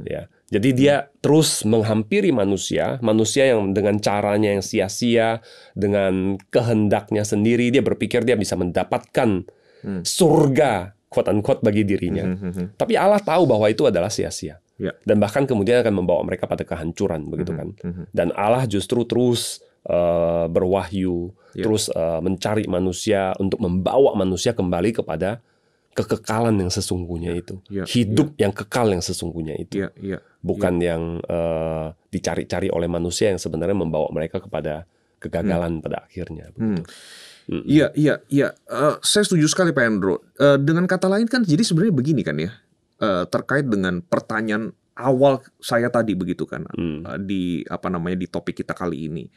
Ya. Jadi dia terus menghampiri manusia yang dengan caranya yang sia-sia, dengan kehendaknya sendiri, dia berpikir dia bisa mendapatkan surga, quote-unquote, bagi dirinya. Tapi Allah tahu bahwa itu adalah sia-sia. Dan bahkan kemudian akan membawa mereka pada kehancuran, begitu kan. Dan Allah justru terus berwahyu, terus mencari manusia untuk membawa manusia kembali kepada kekekalan yang sesungguhnya itu, hidup yang kekal yang sesungguhnya itu, bukan yang dicari-cari oleh manusia yang sebenarnya membawa mereka kepada kegagalan pada akhirnya. Iya. Saya setuju sekali Pak Hendro. Dengan kata lain kan, jadi sebenarnya begini kan ya, terkait dengan pertanyaan awal saya tadi begitu kan, di topik kita kali ini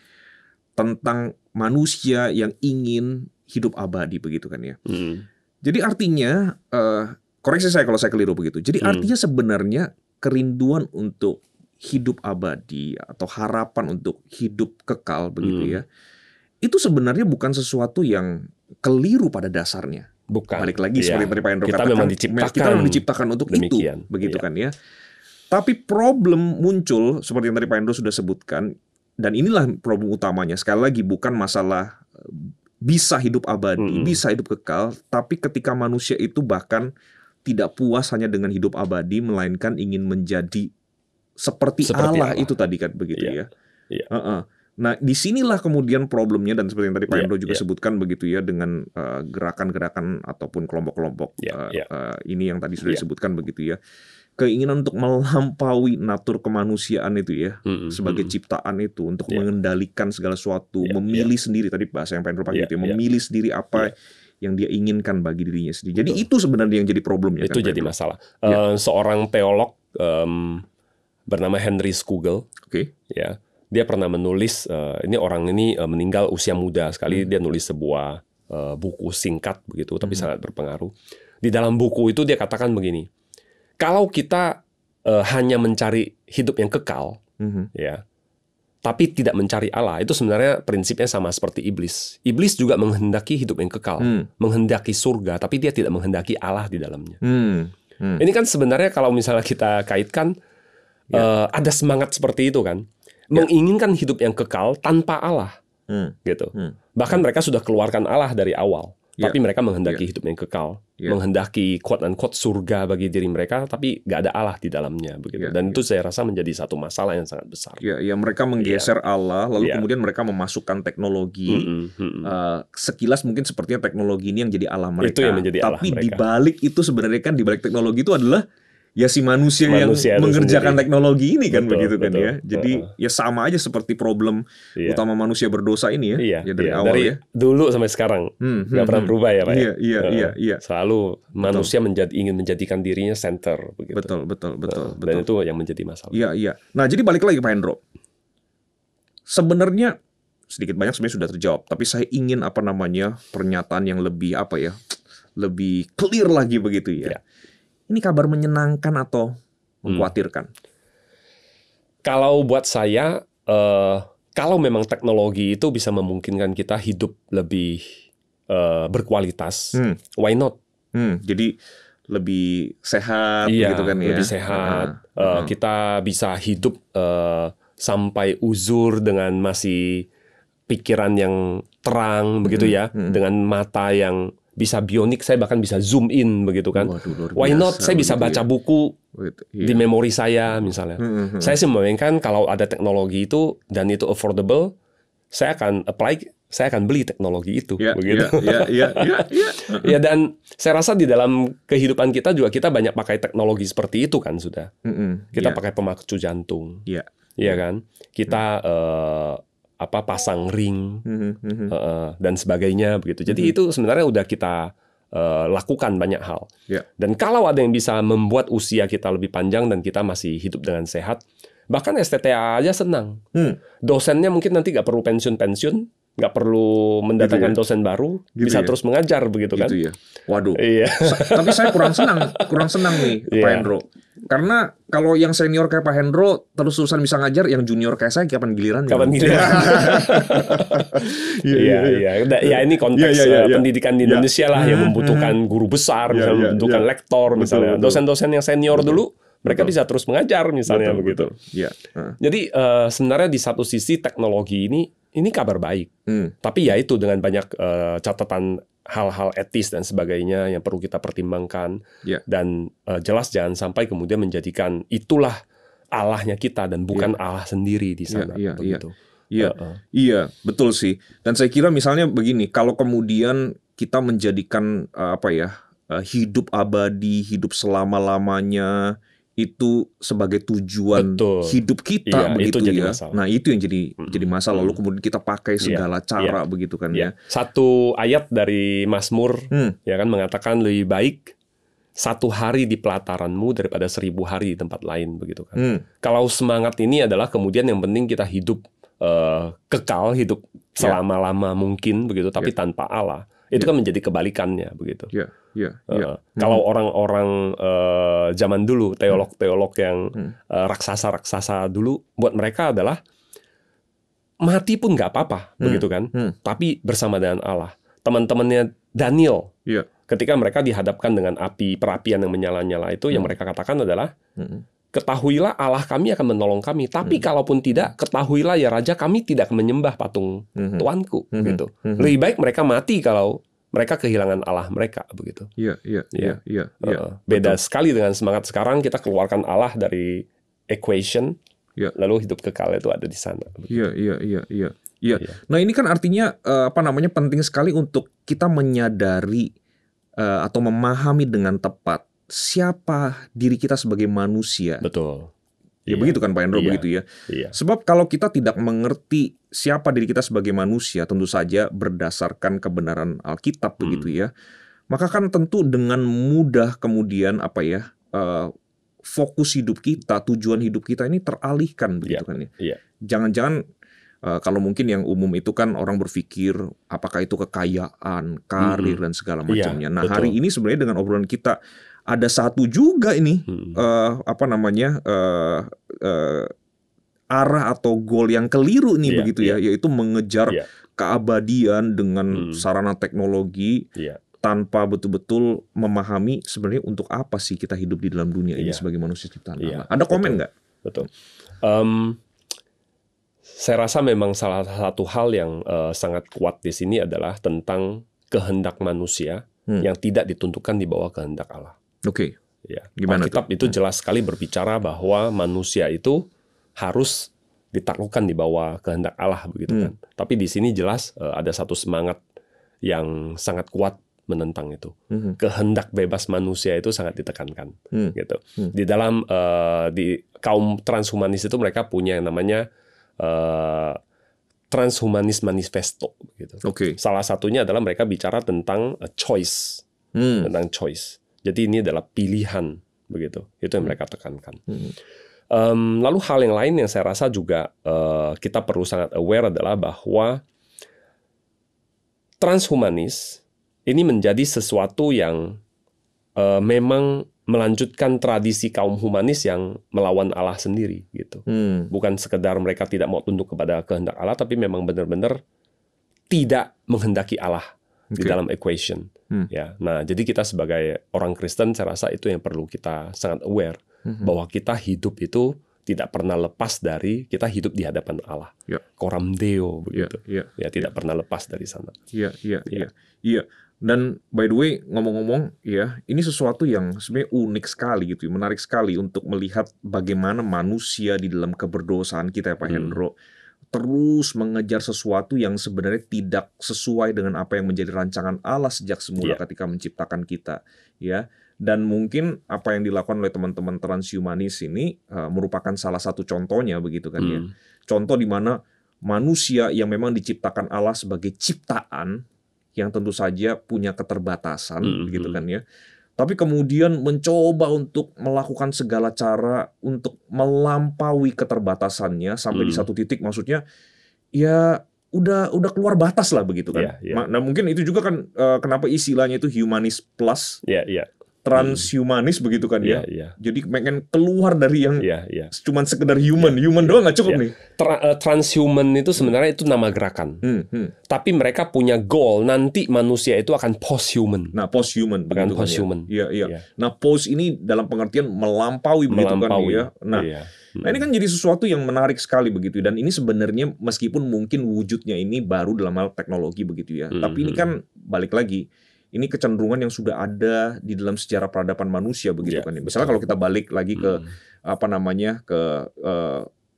tentang manusia yang ingin hidup abadi begitu kan ya. Jadi artinya, koreksi saya kalau saya keliru begitu. Jadi artinya sebenarnya kerinduan untuk hidup abadi atau harapan untuk hidup kekal begitu ya, itu sebenarnya bukan sesuatu yang keliru pada dasarnya. Bukan. Balik lagi seperti tadi Pak Hendro katakan, kita memang diciptakan untuk demikian, itu, begitu kan ya. Tapi problem muncul seperti yang tadi Pak Hendro sudah sebutkan, dan inilah problem utamanya. Sekali lagi bukan masalah bisa hidup abadi, bisa hidup kekal, tapi ketika manusia itu bahkan tidak puas hanya dengan hidup abadi, melainkan ingin menjadi seperti Allah itu tadi kan begitu ya. Nah, disinilah kemudian problemnya, dan seperti yang tadi Pak Hendro juga sebutkan begitu ya, dengan gerakan-gerakan ataupun kelompok-kelompok ini yang tadi sudah disebutkan begitu ya. Keinginan untuk melampaui natur kemanusiaan itu ya, sebagai ciptaan itu, untuk mengendalikan segala sesuatu, memilih sendiri, tadi bahasa yang Pak Hendro pakai gitu ya, memilih sendiri apa yang dia inginkan bagi dirinya sendiri. Jadi itu sebenarnya yang jadi problemnya. Itu kan, jadi masalah. Seorang teolog bernama Henry Scougal, ya, dia pernah menulis, orang ini meninggal usia muda sekali, dia nulis sebuah buku singkat begitu, tapi sangat berpengaruh. Di dalam buku itu dia katakan begini, kalau kita hanya mencari hidup yang kekal, ya, tapi tidak mencari Allah, itu sebenarnya prinsipnya sama seperti iblis. Iblis juga menghendaki hidup yang kekal, menghendaki surga, tapi dia tidak menghendaki Allah di dalamnya. Ini kan sebenarnya kalau misalnya kita kaitkan, ada semangat seperti itu kan, menginginkan hidup yang kekal tanpa Allah, gitu. Bahkan mereka sudah keluarkan Allah dari awal. Tapi mereka menghendaki hidup yang kekal, menghendaki quote-unquote surga bagi diri mereka, tapi nggak ada Allah di dalamnya, begitu. Dan itu saya rasa menjadi satu masalah yang sangat besar. Mereka menggeser Allah, lalu kemudian mereka memasukkan teknologi. Sekilas mungkin sepertinya teknologi ini yang jadi Allah mereka. Itu yang menjadi Allah mereka. Tapi di balik itu sebenarnya kan, di balik teknologi itu adalah ya si manusia yang mengerjakan sendiri. Teknologi ini kan, begitu kan ya. Jadi ya sama aja seperti problem utama manusia berdosa ini ya. Dari awal ya. Dulu sampai sekarang nggak pernah berubah ya Pak. Iya. Selalu manusia ingin menjadikan dirinya center begitu. Betul. Dan itu yang menjadi masalah. Iya. Nah, jadi balik lagi Pak Hendro. Sebenarnya sedikit banyak sebenarnya sudah terjawab, tapi saya ingin pernyataan yang lebih lebih clear lagi begitu ya. Ini kabar menyenangkan atau mengkhawatirkan? Kalau buat saya, kalau memang teknologi itu bisa memungkinkan kita hidup lebih berkualitas, why not? Jadi lebih sehat, gitu kan ya? Lebih sehat. Kita bisa hidup sampai uzur dengan masih pikiran yang terang, begitu ya, dengan mata yang bisa bionik, saya bahkan bisa zoom in begitu kan. Why not? Saya bisa baca buku di memori saya misalnya. Saya sih membayangkan kalau ada teknologi itu dan itu affordable, saya akan apply saya akan beli teknologi itu, Ya, begitu. Ya. Dan saya rasa di dalam kehidupan kita juga kita banyak pakai teknologi seperti itu kan sudah. Kita pakai pemacu jantung, iya kan? Kita pasang ring dan sebagainya begitu. Jadi itu sebenarnya udah kita lakukan banyak hal. Dan kalau ada yang bisa membuat usia kita lebih panjang dan kita masih hidup dengan sehat, bahkan STTA aja senang. Dosennya mungkin nanti nggak perlu pensiun, nggak perlu mendatangkan dosen baru, bisa terus mengajar begitu kan? Gitu ya. Waduh. Iya. Tapi saya kurang senang nih, Pak Hendro. Karena kalau yang senior kayak Pak Hendro terus-terusan bisa ngajar, yang junior kayak saya kapan giliran? Iya. Ya ini konteks pendidikan di Indonesia lah yang membutuhkan guru besar, misalnya membutuhkan lektor, misalnya dosen-dosen yang senior dulu. Mereka bisa terus mengajar misalnya begitu. Jadi sebenarnya di satu sisi teknologi ini kabar baik. Tapi ya itu dengan banyak catatan hal-hal etis dan sebagainya yang perlu kita pertimbangkan. Dan jelas jangan sampai kemudian menjadikan itulah Allahnya kita dan bukan Allah sendiri di sana. Begitu. Iya, betul sih. Dan saya kira misalnya begini, kalau kemudian kita menjadikan hidup abadi, hidup selama-lamanya itu sebagai tujuan hidup kita, begitu ya. Nah itu yang jadi masalah. Lalu kemudian kita pakai segala cara begitu kan ya. Satu ayat dari Mazmur ya kan mengatakan lebih baik 1 hari di pelataranmu daripada 1000 hari di tempat lain begitu kan. Kalau semangat ini adalah kemudian yang penting kita hidup kekal, hidup selama-lama mungkin begitu, tapi tanpa Allah. Itu kan menjadi kebalikannya begitu. Kalau orang-orang zaman dulu, teolog-teolog yang raksasa-raksasa dulu, buat mereka adalah mati pun nggak apa-apa, begitu kan? Tapi bersama dengan Allah. Teman-temannya Daniel, ketika mereka dihadapkan dengan api perapian yang menyala-nyala itu, yang mereka katakan adalah, ketahuilah Allah kami akan menolong kami. Tapi kalaupun tidak, ketahuilah ya Raja, kami tidak akan menyembah patung Tuanku. Gitu. Lebih baik mereka mati kalau mereka kehilangan Allah mereka begitu. Beda sekali dengan semangat sekarang, kita keluarkan Allah dari equation, lalu hidup kekal itu ada di sana. Iya. Nah ini kan artinya penting sekali untuk kita menyadari atau memahami dengan tepat siapa diri kita sebagai manusia. Betul. Begitu kan Pak Hendro, begitu ya. Sebab kalau kita tidak mengerti siapa diri kita sebagai manusia, tentu saja berdasarkan kebenaran Alkitab begitu ya, maka kan tentu dengan mudah kemudian fokus hidup kita, tujuan hidup kita ini teralihkan begitu kan ya. Jangan-jangan kalau mungkin yang umum itu kan orang berpikir apakah itu kekayaan, karir dan segala macamnya. Nah hari ini sebenarnya dengan obrolan kita ada satu juga ini arah atau goal yang keliru nih begitu ya, yaitu mengejar keabadian dengan sarana teknologi tanpa betul-betul memahami sebenarnya untuk apa sih kita hidup di dalam dunia ini sebagai manusia ciptaan Allah. Ada komen nggak? Betul. Saya rasa memang salah satu hal yang sangat kuat di sini adalah tentang kehendak manusia yang tidak ditentukan di bawah kehendak Allah. Gimana Alkitab itu jelas sekali berbicara bahwa manusia itu harus ditaklukkan di bawah kehendak Allah begitu kan. Tapi di sini jelas ada satu semangat yang sangat kuat menentang itu. Kehendak bebas manusia itu sangat ditekankan gitu. Di dalam di kaum transhumanis itu mereka punya yang namanya Transhumanis Manifesto gitu. Salah satunya adalah mereka bicara tentang choice. Tentang choice. Jadi ini adalah pilihan begitu. Itu yang mereka tekankan. Lalu hal yang lain yang saya rasa juga kita perlu sangat aware adalah bahwa transhumanis ini menjadi sesuatu yang memang melanjutkan tradisi kaum humanis yang melawan Allah sendiri gitu. Bukan sekedar mereka tidak mau tunduk kepada kehendak Allah, tapi memang benar-benar tidak menghendaki Allah di dalam equation. Ya, nah jadi kita sebagai orang Kristen saya rasa itu yang perlu kita sangat aware bahwa kita hidup itu tidak pernah lepas dari kita hidup di hadapan Allah. Coram Deo begitu. Ya tidak pernah lepas dari sana. Iya. Dan by the way ngomong-ngomong ya, ini sesuatu yang sebenarnya unik sekali gitu, menarik sekali untuk melihat bagaimana manusia di dalam keberdosaan kita ya Pak Hendro terus mengejar sesuatu yang sebenarnya tidak sesuai dengan apa yang menjadi rancangan Allah sejak semula ketika menciptakan kita, ya. Dan mungkin apa yang dilakukan oleh teman-teman transhumanis ini merupakan salah satu contohnya, begitu kan ya. Contoh di mana manusia yang memang diciptakan Allah sebagai ciptaan yang tentu saja punya keterbatasan, begitu kan ya. Tapi kemudian mencoba untuk melakukan segala cara untuk melampaui keterbatasannya sampai di satu titik, maksudnya ya udah keluar batas lah, begitu kan. Nah mungkin itu juga kan kenapa istilahnya itu humanis plus. Transhumanis, begitu kan ya. Jadi pengen keluar dari yang cuman sekedar human doang nggak cukup nih. Transhuman itu sebenarnya itu nama gerakan. Tapi mereka punya goal nanti manusia itu akan posthuman. Nah, posthuman, begitu kan ya. Iya. Nah, post ini dalam pengertian melampaui, begitu kan ya. Nah, nah ini kan jadi sesuatu yang menarik sekali begitu, dan ini sebenarnya meskipun mungkin wujudnya ini baru dalam hal teknologi begitu ya. Tapi ini kan balik lagi, ini kecenderungan yang sudah ada di dalam sejarah peradaban manusia, begitu kan. Misalnya kalau kita balik lagi ke ke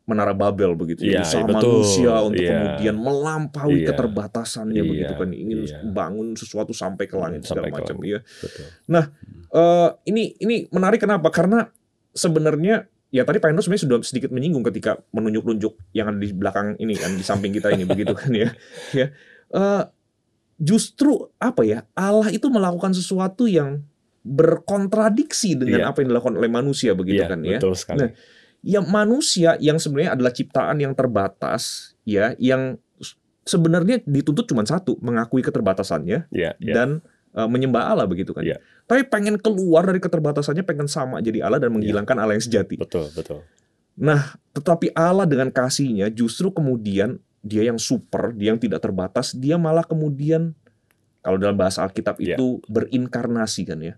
Menara Babel, begitu ya. Usaha manusia untuk kemudian melampaui keterbatasannya, begitu kan. Ingin bangun sesuatu sampai ke langit segala macam ya. Nah, ini menarik kenapa? Karena sebenarnya ya tadi Pak Hendro sebenarnya sudah sedikit menyinggung ketika menunjuk-nunjuk yang ada di belakang ini kan, di samping kita ini, begitu kan ya. Justru Allah itu melakukan sesuatu yang berkontradiksi dengan apa yang dilakukan oleh manusia, begitu kan ya. Betul sekali. Nah, ya manusia yang sebenarnya adalah ciptaan yang terbatas, ya, yang sebenarnya dituntut cuma satu, mengakui keterbatasannya dan menyembah Allah, begitu kan. Tapi pengen keluar dari keterbatasannya, pengen sama jadi Allah dan menghilangkan Allah yang sejati. Betul. Nah, tetapi Allah dengan kasih-Nya justru kemudian Dia yang super, Dia yang tidak terbatas, Dia malah kemudian, kalau dalam bahasa Alkitab itu berinkarnasi kan ya.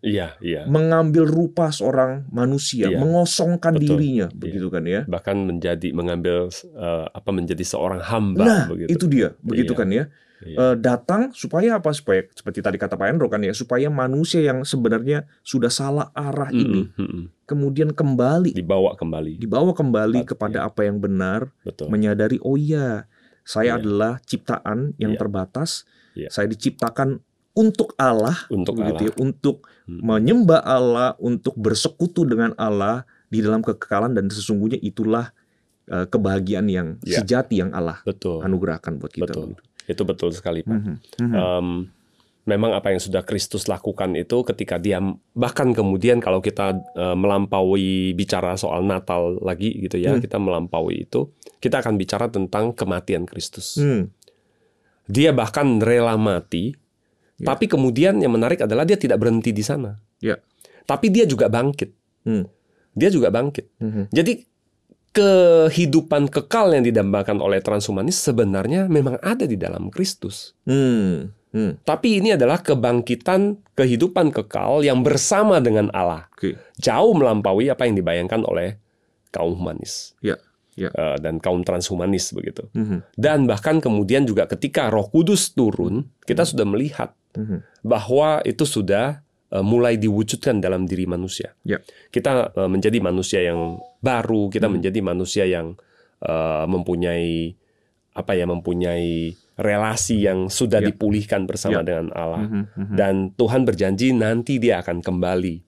Mengambil rupa seorang manusia, mengosongkan dirinya, begitu kan ya. Bahkan mengambil menjadi seorang hamba, begitu. Itu dia, begitu kan ya. Datang supaya apa? Supaya seperti tadi kata Pak Hendro kan ya, supaya manusia yang sebenarnya sudah salah arah ini kemudian dibawa kembali kepada apa yang benar. Menyadari, oh iya, saya adalah ciptaan yang terbatas. Saya diciptakan untuk Allah, begitu ya, untuk menyembah Allah, untuk bersekutu dengan Allah di dalam kekekalan, dan sesungguhnya itulah kebahagiaan yang sejati yang Allah anugerahkan buat kita. Itu betul sekali, Pak. Memang apa yang sudah Kristus lakukan itu ketika Dia, bahkan kemudian kalau kita melampaui bicara soal Natal lagi gitu ya, kita melampaui itu, kita akan bicara tentang kematian Kristus. Dia bahkan rela mati, tapi kemudian yang menarik adalah Dia tidak berhenti di sana. Tapi Dia juga bangkit. Jadi kehidupan kekal yang didambakan oleh transhumanis sebenarnya memang ada di dalam Kristus. Tapi ini adalah kebangkitan kehidupan kekal yang bersama dengan Allah. Jauh melampaui apa yang dibayangkan oleh kaum humanis. Dan kaum transhumanis, begitu. Dan bahkan kemudian juga ketika Roh Kudus turun, kita sudah melihat bahwa itu sudah mulai diwujudkan dalam diri manusia. Kita menjadi manusia yang baru, kita menjadi manusia yang mempunyai relasi yang sudah dipulihkan bersama dengan Allah. Dan Tuhan berjanji nanti Dia akan kembali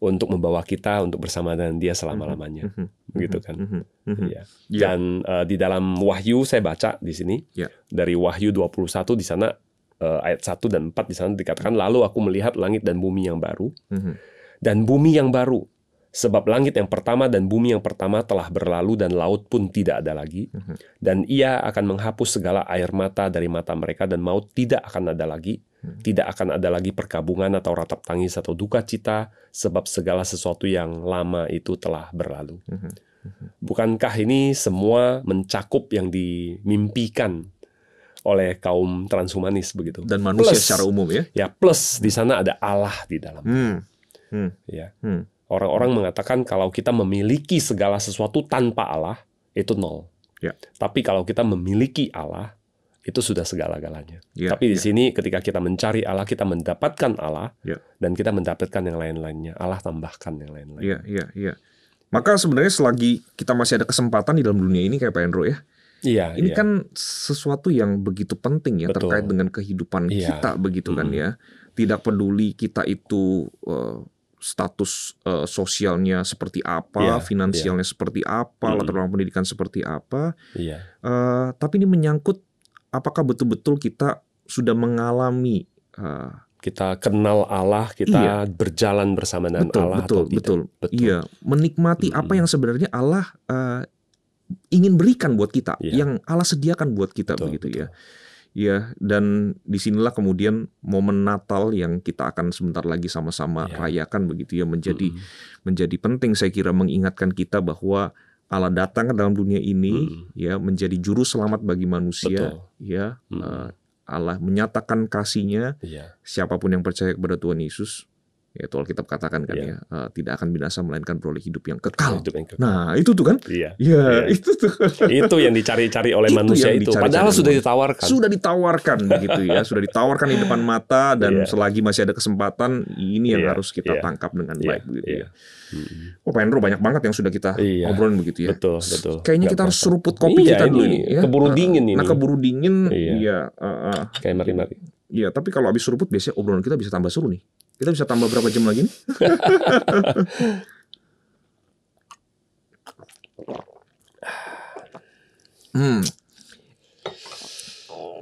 untuk membawa kita untuk bersama dengan Dia selama-lamanya, gitu kan. Dan di dalam Wahyu, saya baca di sini dari Wahyu 21, di sana ayat 1 dan 4, di sana dikatakan, lalu aku melihat langit dan bumi yang baru, dan bumi yang baru, sebab langit yang pertama dan bumi yang pertama telah berlalu dan laut pun tidak ada lagi, dan Ia akan menghapus segala air mata dari mata mereka, dan maut tidak akan ada lagi. Tidak akan ada lagi perkabungan atau ratap tangis atau duka cita, sebab segala sesuatu yang lama itu telah berlalu. Bukankah ini semua mencakup yang dimimpikan oleh kaum transhumanis, begitu? Dan manusia secara umum ya? Ya, plus di sana ada Allah di dalam. Orang-orang mengatakan kalau kita memiliki segala sesuatu tanpa Allah, itu nol. Tapi kalau kita memiliki Allah, itu sudah segala-galanya. Tapi di sini ketika kita mencari Allah, kita mendapatkan Allah, dan kita mendapatkan yang lain-lainnya. Allah tambahkan yang lain-lainnya. Maka sebenarnya selagi kita masih ada kesempatan di dalam dunia ini, kayak Pak Hendro ya, Ini kan sesuatu yang begitu penting ya, betul, terkait dengan kehidupan kita begitu kan ya. Tidak peduli kita itu status sosialnya seperti apa, finansialnya seperti apa, latar belakang pendidikan seperti apa. Tapi ini menyangkut apakah betul-betul kita sudah mengalami kita kenal Allah, kita berjalan bersama dengan Allah atau tidak. Betul. Iya, menikmati apa yang sebenarnya Allah ingin berikan buat kita, yang Allah sediakan buat kita begitu ya. Ya, dan disinilah kemudian momen Natal yang kita akan sebentar lagi sama-sama rayakan begitu ya, menjadi penting saya kira mengingatkan kita bahwa Allah datang ke dalam dunia ini ya menjadi juru selamat bagi manusia. Ya, Allah menyatakan kasih-Nya, siapapun yang percaya kepada Tuhan Yesus, ya itu Alkitab katakan kan ya, tidak akan binasa melainkan beroleh hidup yang kekal. Nah itu tuh kan, itu tuh. Itu yang dicari-cari oleh manusia itu. Padahal sudah ditawarkan. Sudah ditawarkan begitu ya, sudah ditawarkan di depan mata dan selagi masih ada kesempatan, ini yang harus kita tangkap dengan baik begitu ya. Oh Pak Hendro, banyak banget yang sudah kita obrolin begitu ya. Betul. Kayaknya kita harus seruput kopi kita dulu ini. Ya. Keburu dingin ini. Nah keburu dingin, kayak mari-mari. Iya, tapi kalau habis seruput biasanya obrolan kita bisa tambah seru nih. Kita bisa tambah berapa jam lagi nih?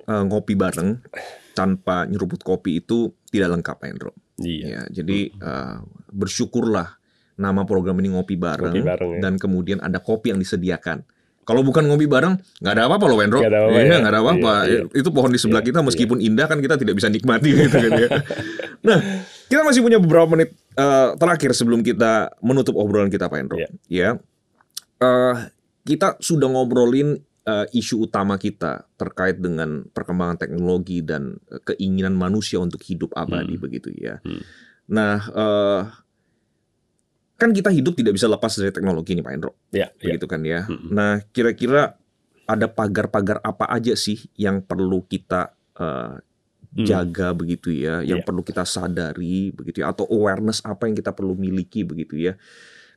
Ngopi bareng tanpa nyeruput kopi itu tidak lengkap, Hendro. Ya, jadi bersyukurlah nama program ini ngopi bareng dan kemudian ada kopi yang disediakan. Kalau bukan ngopi bareng, nggak ada apa-apa loh, Wendro. Nggak ada apa-apa. Itu pohon di sebelah kita, meskipun indah kan kita tidak bisa nikmati gitu kan ya. Nah, kita masih punya beberapa menit terakhir sebelum kita menutup obrolan kita, Pak Hendro. Ya, kita sudah ngobrolin isu utama kita terkait dengan perkembangan teknologi dan keinginan manusia untuk hidup abadi begitu ya. Nah, kan kita hidup tidak bisa lepas dari teknologi nih Pak Hendro, begitu kan ya. Nah, kira-kira ada pagar-pagar apa aja sih yang perlu kita jaga begitu ya, yang perlu kita sadari begitu ya, atau awareness apa yang kita perlu miliki begitu ya,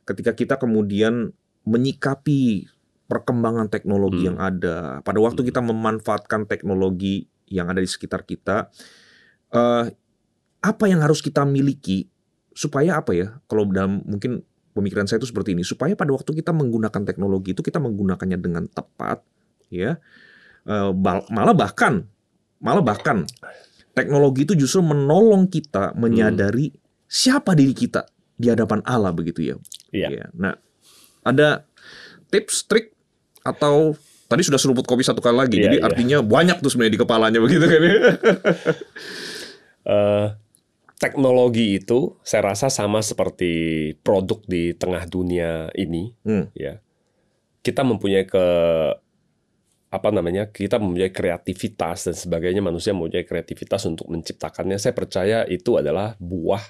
ketika kita kemudian menyikapi perkembangan teknologi yang ada, pada waktu kita memanfaatkan teknologi yang ada di sekitar kita, apa yang harus kita miliki supaya apa ya, kalau dalam mungkin pemikiran saya itu seperti ini, supaya pada waktu kita menggunakan teknologi itu kita menggunakannya dengan tepat ya, malah bahkan teknologi itu justru menolong kita menyadari siapa diri kita di hadapan Allah begitu ya. Ya. Nah, ada tips, trik, atau tadi sudah seruput kopi satu kali lagi, jadi artinya banyak tuh sebenarnya di kepalanya begitu kan ya. Teknologi itu saya rasa sama seperti produk di tengah dunia ini, ya. Kita mempunyai kita mempunyai kreativitas dan sebagainya, manusia mempunyai kreativitas untuk menciptakannya. Saya percaya itu adalah buah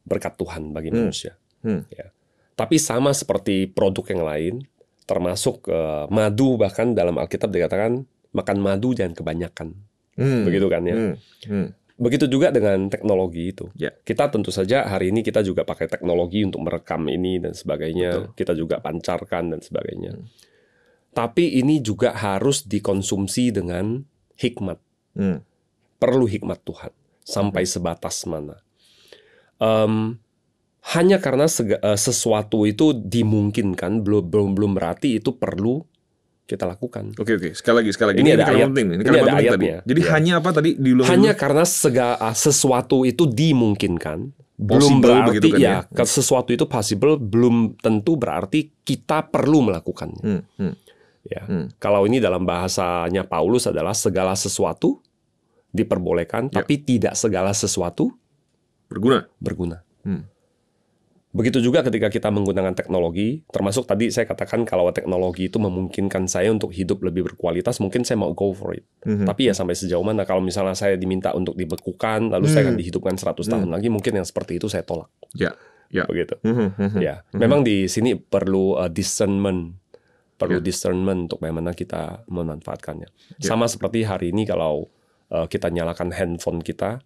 berkat Tuhan bagi manusia. Ya. Tapi sama seperti produk yang lain, termasuk madu, bahkan dalam Alkitab dikatakan makan madu jangan kebanyakan, begitu kan ya. Begitu juga dengan teknologi itu. Kita tentu saja hari ini kita juga pakai teknologi untuk merekam ini dan sebagainya. Kita juga pancarkan dan sebagainya. Tapi ini juga harus dikonsumsi dengan hikmat. Perlu hikmat Tuhan. Sampai sebatas mana. Hanya karena sesuatu itu dimungkinkan, belum berarti itu perlu kita lakukan. Oke. Sekali lagi. Ini ada ayat. Ini ada ayatnya. Jadi hanya apa tadi? Hanya karena sesuatu itu dimungkinkan, belum berarti kan ya, sesuatu itu possible, belum tentu berarti kita perlu melakukannya. Kalau ini dalam bahasanya Paulus adalah segala sesuatu diperbolehkan, tapi tidak segala sesuatu berguna. Begitu juga ketika kita menggunakan teknologi, termasuk tadi saya katakan kalau teknologi itu memungkinkan saya untuk hidup lebih berkualitas, mungkin saya mau go for it. Tapi ya sampai sejauh mana, kalau misalnya saya diminta untuk dibekukan, lalu saya akan dihidupkan 100 tahun lagi, mungkin yang seperti itu saya tolak. Begitu. Memang di sini perlu discernment, discernment untuk bagaimana kita memanfaatkannya. Sama seperti hari ini kalau kita nyalakan handphone kita,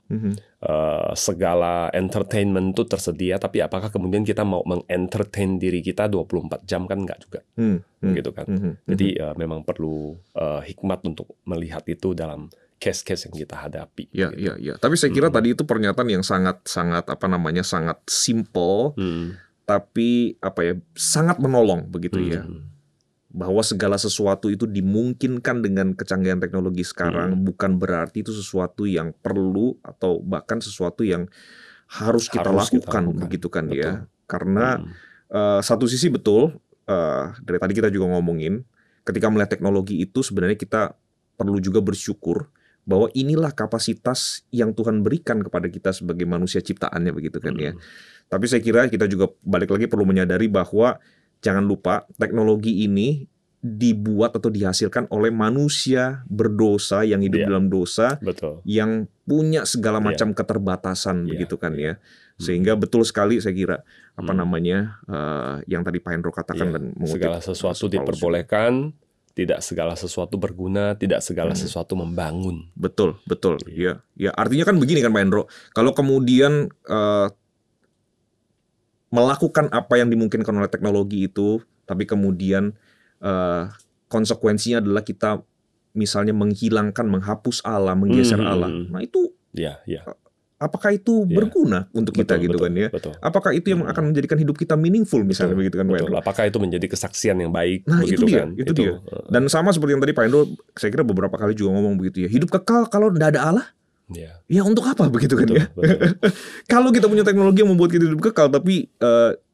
segala entertainment itu tersedia, tapi apakah kemudian kita mau mengentertain diri kita 24 jam kan nggak juga, gitu kan. Jadi memang perlu hikmat untuk melihat itu dalam case-case yang kita hadapi. Ya, gitu. Ya. Tapi saya kira tadi itu pernyataan yang sangat sangat simple, tapi sangat menolong begitu ya. Bahwa segala sesuatu itu dimungkinkan dengan kecanggihan teknologi sekarang, bukan berarti itu sesuatu yang perlu atau bahkan sesuatu yang harus kita lakukan begitu kan. Betul. Ya. Karena satu sisi betul, dari tadi kita juga ngomongin, ketika melihat teknologi itu sebenarnya kita perlu juga bersyukur bahwa inilah kapasitas yang Tuhan berikan kepada kita sebagai manusia ciptaannya begitu kan ya. Tapi saya kira kita juga balik lagi perlu menyadari bahwa jangan lupa teknologi ini dibuat atau dihasilkan oleh manusia berdosa yang hidup dalam dosa, yang punya segala macam keterbatasan begitu kan ya. Sehingga betul sekali saya kira yang tadi Pak Hendro katakan dan mengutip, segala sesuatu diperbolehkan, tidak segala sesuatu berguna, tidak segala sesuatu membangun. Betul. Ya, artinya kan begini kan Pak Hendro, kalau kemudian melakukan apa yang dimungkinkan oleh teknologi itu, tapi kemudian konsekuensinya adalah kita misalnya menghapus Allah, menggeser Allah. Nah itu, apakah itu berguna untuk kita gitu kan ya? Apakah itu yang akan menjadikan hidup kita meaningful misalnya begitu kan Pak Hendro? Apakah itu menjadi kesaksian yang baik? Nah itu dia. Dan sama seperti yang tadi Pak Hendro, saya kira beberapa kali juga ngomong begitu ya. Hidup kekal kalau tidak ada Allah? Ya untuk apa begitu kan ya? Kalau kita punya teknologi yang membuat kita hidup kekal, tapi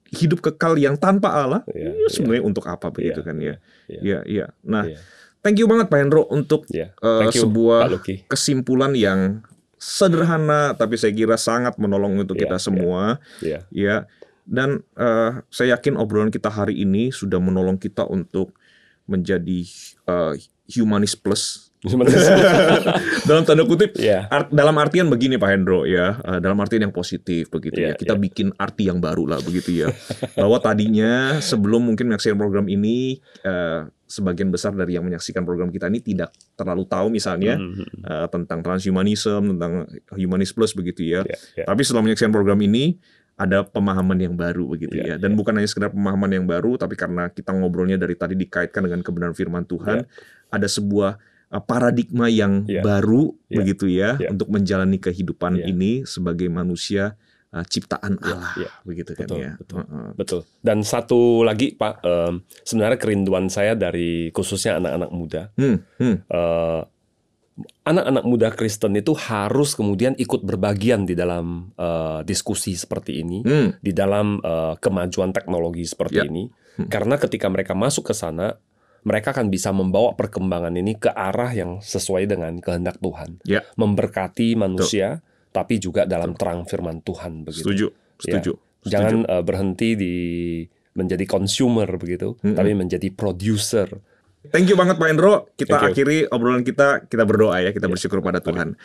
hidup kekal yang tanpa Allah, sebenarnya untuk apa begitu kan ya? Nah, thank you banget Pak Hendro untuk sebuah kesimpulan yang sederhana, tapi saya kira sangat menolong untuk kita semua. Ya, dan saya yakin obrolan kita hari ini sudah menolong kita untuk menjadi humanis plus. Dalam tanda kutip, dalam artian begini Pak Hendro ya, dalam artian yang positif begitu ya. Kita bikin arti yang baru lah begitu ya. Bahwa tadinya sebelum mungkin menyaksikan program ini, sebagian besar dari yang menyaksikan program kita ini tidak terlalu tahu misalnya tentang transhumanism, tentang humanis plus begitu ya. Tapi setelah menyaksikan program ini ada pemahaman yang baru begitu ya. Dan bukan hanya sekedar pemahaman yang baru, tapi karena kita ngobrolnya dari tadi dikaitkan dengan kebenaran firman Tuhan, ada sebuah paradigma yang baru begitu ya, untuk menjalani kehidupan ini sebagai manusia ciptaan Allah begitu kan ya. Betul. Dan satu lagi Pak, sebenarnya kerinduan saya dari khususnya anak-anak muda. Anak-anak muda Kristen itu harus kemudian ikut berbagian di dalam diskusi seperti ini, di dalam kemajuan teknologi seperti ini. Karena ketika mereka masuk ke sana, mereka akan bisa membawa perkembangan ini ke arah yang sesuai dengan kehendak Tuhan. Memberkati manusia, tapi juga dalam terang firman Tuhan. Begitu. Setuju. Jangan berhenti menjadi consumer begitu, tapi menjadi producer. Thank you banget Pak Hendro. Kita akhiri obrolan kita berdoa ya, kita bersyukur pada Tuhan.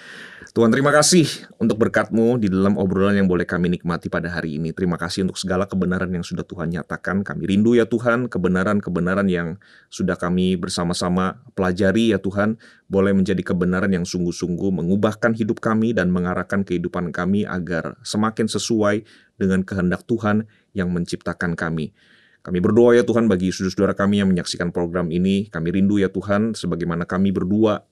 Tuhan terima kasih untuk berkat-Mu di dalam obrolan yang boleh kami nikmati pada hari ini. Terima kasih untuk segala kebenaran yang sudah Tuhan nyatakan. Kami rindu ya Tuhan, kebenaran-kebenaran yang sudah kami bersama-sama pelajari ya Tuhan, boleh menjadi kebenaran yang sungguh-sungguh mengubahkan hidup kami dan mengarahkan kehidupan kami agar semakin sesuai dengan kehendak Tuhan yang menciptakan kami. Kami berdoa ya Tuhan bagi saudara-saudara kami yang menyaksikan program ini. Kami rindu ya Tuhan, sebagaimana kami berdua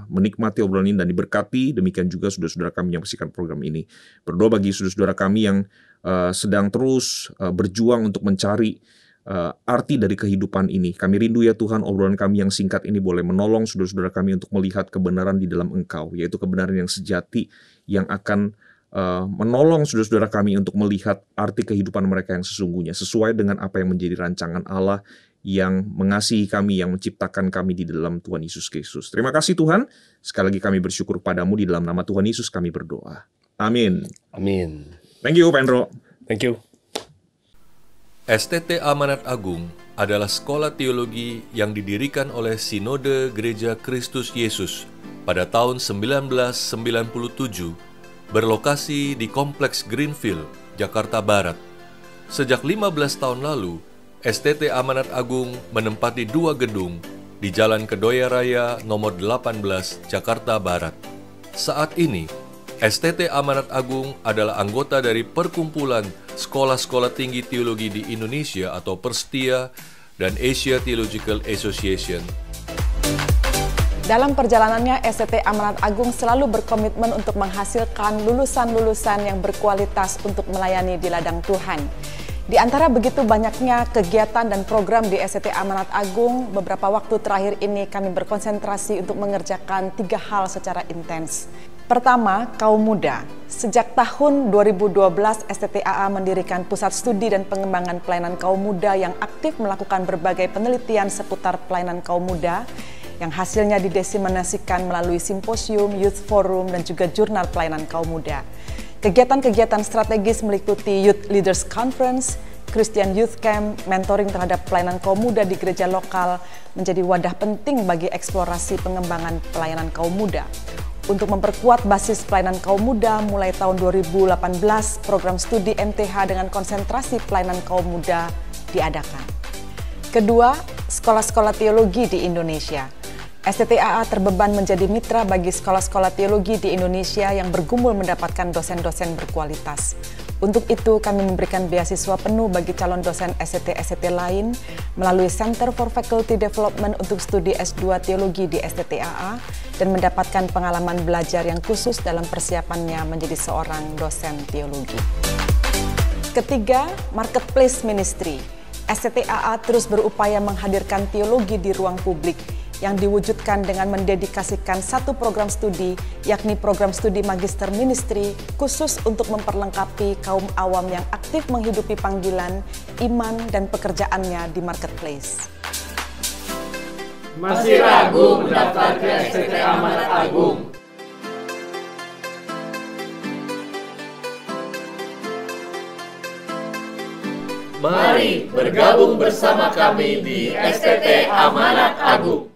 menikmati obrolan ini dan diberkati, demikian juga saudara-saudara kami yang menyaksikan program ini. Berdoa bagi saudara-saudara kami yang sedang terus berjuang untuk mencari arti dari kehidupan ini. Kami rindu ya Tuhan, obrolan kami yang singkat ini boleh menolong saudara-saudara kami untuk melihat kebenaran di dalam Engkau, yaitu kebenaran yang sejati yang akan menolong saudara-saudara kami untuk melihat arti kehidupan mereka yang sesungguhnya, sesuai dengan apa yang menjadi rancangan Allah yang mengasihi kami, yang menciptakan kami di dalam Tuhan Yesus Kristus. Terima kasih Tuhan, sekali lagi kami bersyukur padamu, di dalam nama Tuhan Yesus kami berdoa. Amin. Amin. Thank you Pak Hendro. Thank you. STT Amanat Agung adalah sekolah teologi yang didirikan oleh Sinode Gereja Kristus Yesus pada tahun 1997, berlokasi di Kompleks Greenfield, Jakarta Barat. Sejak 15 tahun lalu, STT Amanat Agung menempati 2 gedung di Jalan Kedoya Raya nomor 18, Jakarta Barat. Saat ini, STT Amanat Agung adalah anggota dari Perkumpulan Sekolah-Sekolah Tinggi Teologi di Indonesia atau Perstia dan Asia Theological Association. Dalam perjalanannya, STT Amanat Agung selalu berkomitmen untuk menghasilkan lulusan-lulusan yang berkualitas untuk melayani di ladang Tuhan. Di antara begitu banyaknya kegiatan dan program di STT Amanat Agung, beberapa waktu terakhir ini kami berkonsentrasi untuk mengerjakan 3 hal secara intens. Pertama, kaum muda. Sejak tahun 2012, STTAA mendirikan Pusat Studi dan Pengembangan Pelayanan Kaum Muda yang aktif melakukan berbagai penelitian seputar pelayanan kaum muda, yang hasilnya didiseminasikan melalui simposium, youth forum, dan juga jurnal pelayanan kaum muda. Kegiatan-kegiatan strategis meliputi Youth Leaders Conference, Christian Youth Camp, mentoring terhadap pelayanan kaum muda di gereja lokal menjadi wadah penting bagi eksplorasi pengembangan pelayanan kaum muda. Untuk memperkuat basis pelayanan kaum muda, mulai tahun 2018, program studi MTH dengan konsentrasi pelayanan kaum muda diadakan. Kedua, sekolah-sekolah teologi di Indonesia. STTAA terbeban menjadi mitra bagi sekolah-sekolah teologi di Indonesia yang bergumul mendapatkan dosen-dosen berkualitas. Untuk itu, kami memberikan beasiswa penuh bagi calon dosen STT-STT lain melalui Center for Faculty Development untuk studi S2 Teologi di STTAA dan mendapatkan pengalaman belajar yang khusus dalam persiapannya menjadi seorang dosen teologi. Ketiga, Marketplace Ministry. STTAA terus berupaya menghadirkan teologi di ruang publik yang diwujudkan dengan mendedikasikan satu program studi, yakni program studi Magister Ministry, khusus untuk memperlengkapi kaum awam yang aktif menghidupi panggilan, iman, dan pekerjaannya di marketplace. Masih ragu mendaftar ke STT Amanat Agung? Mari bergabung bersama kami di STT Amanat Agung.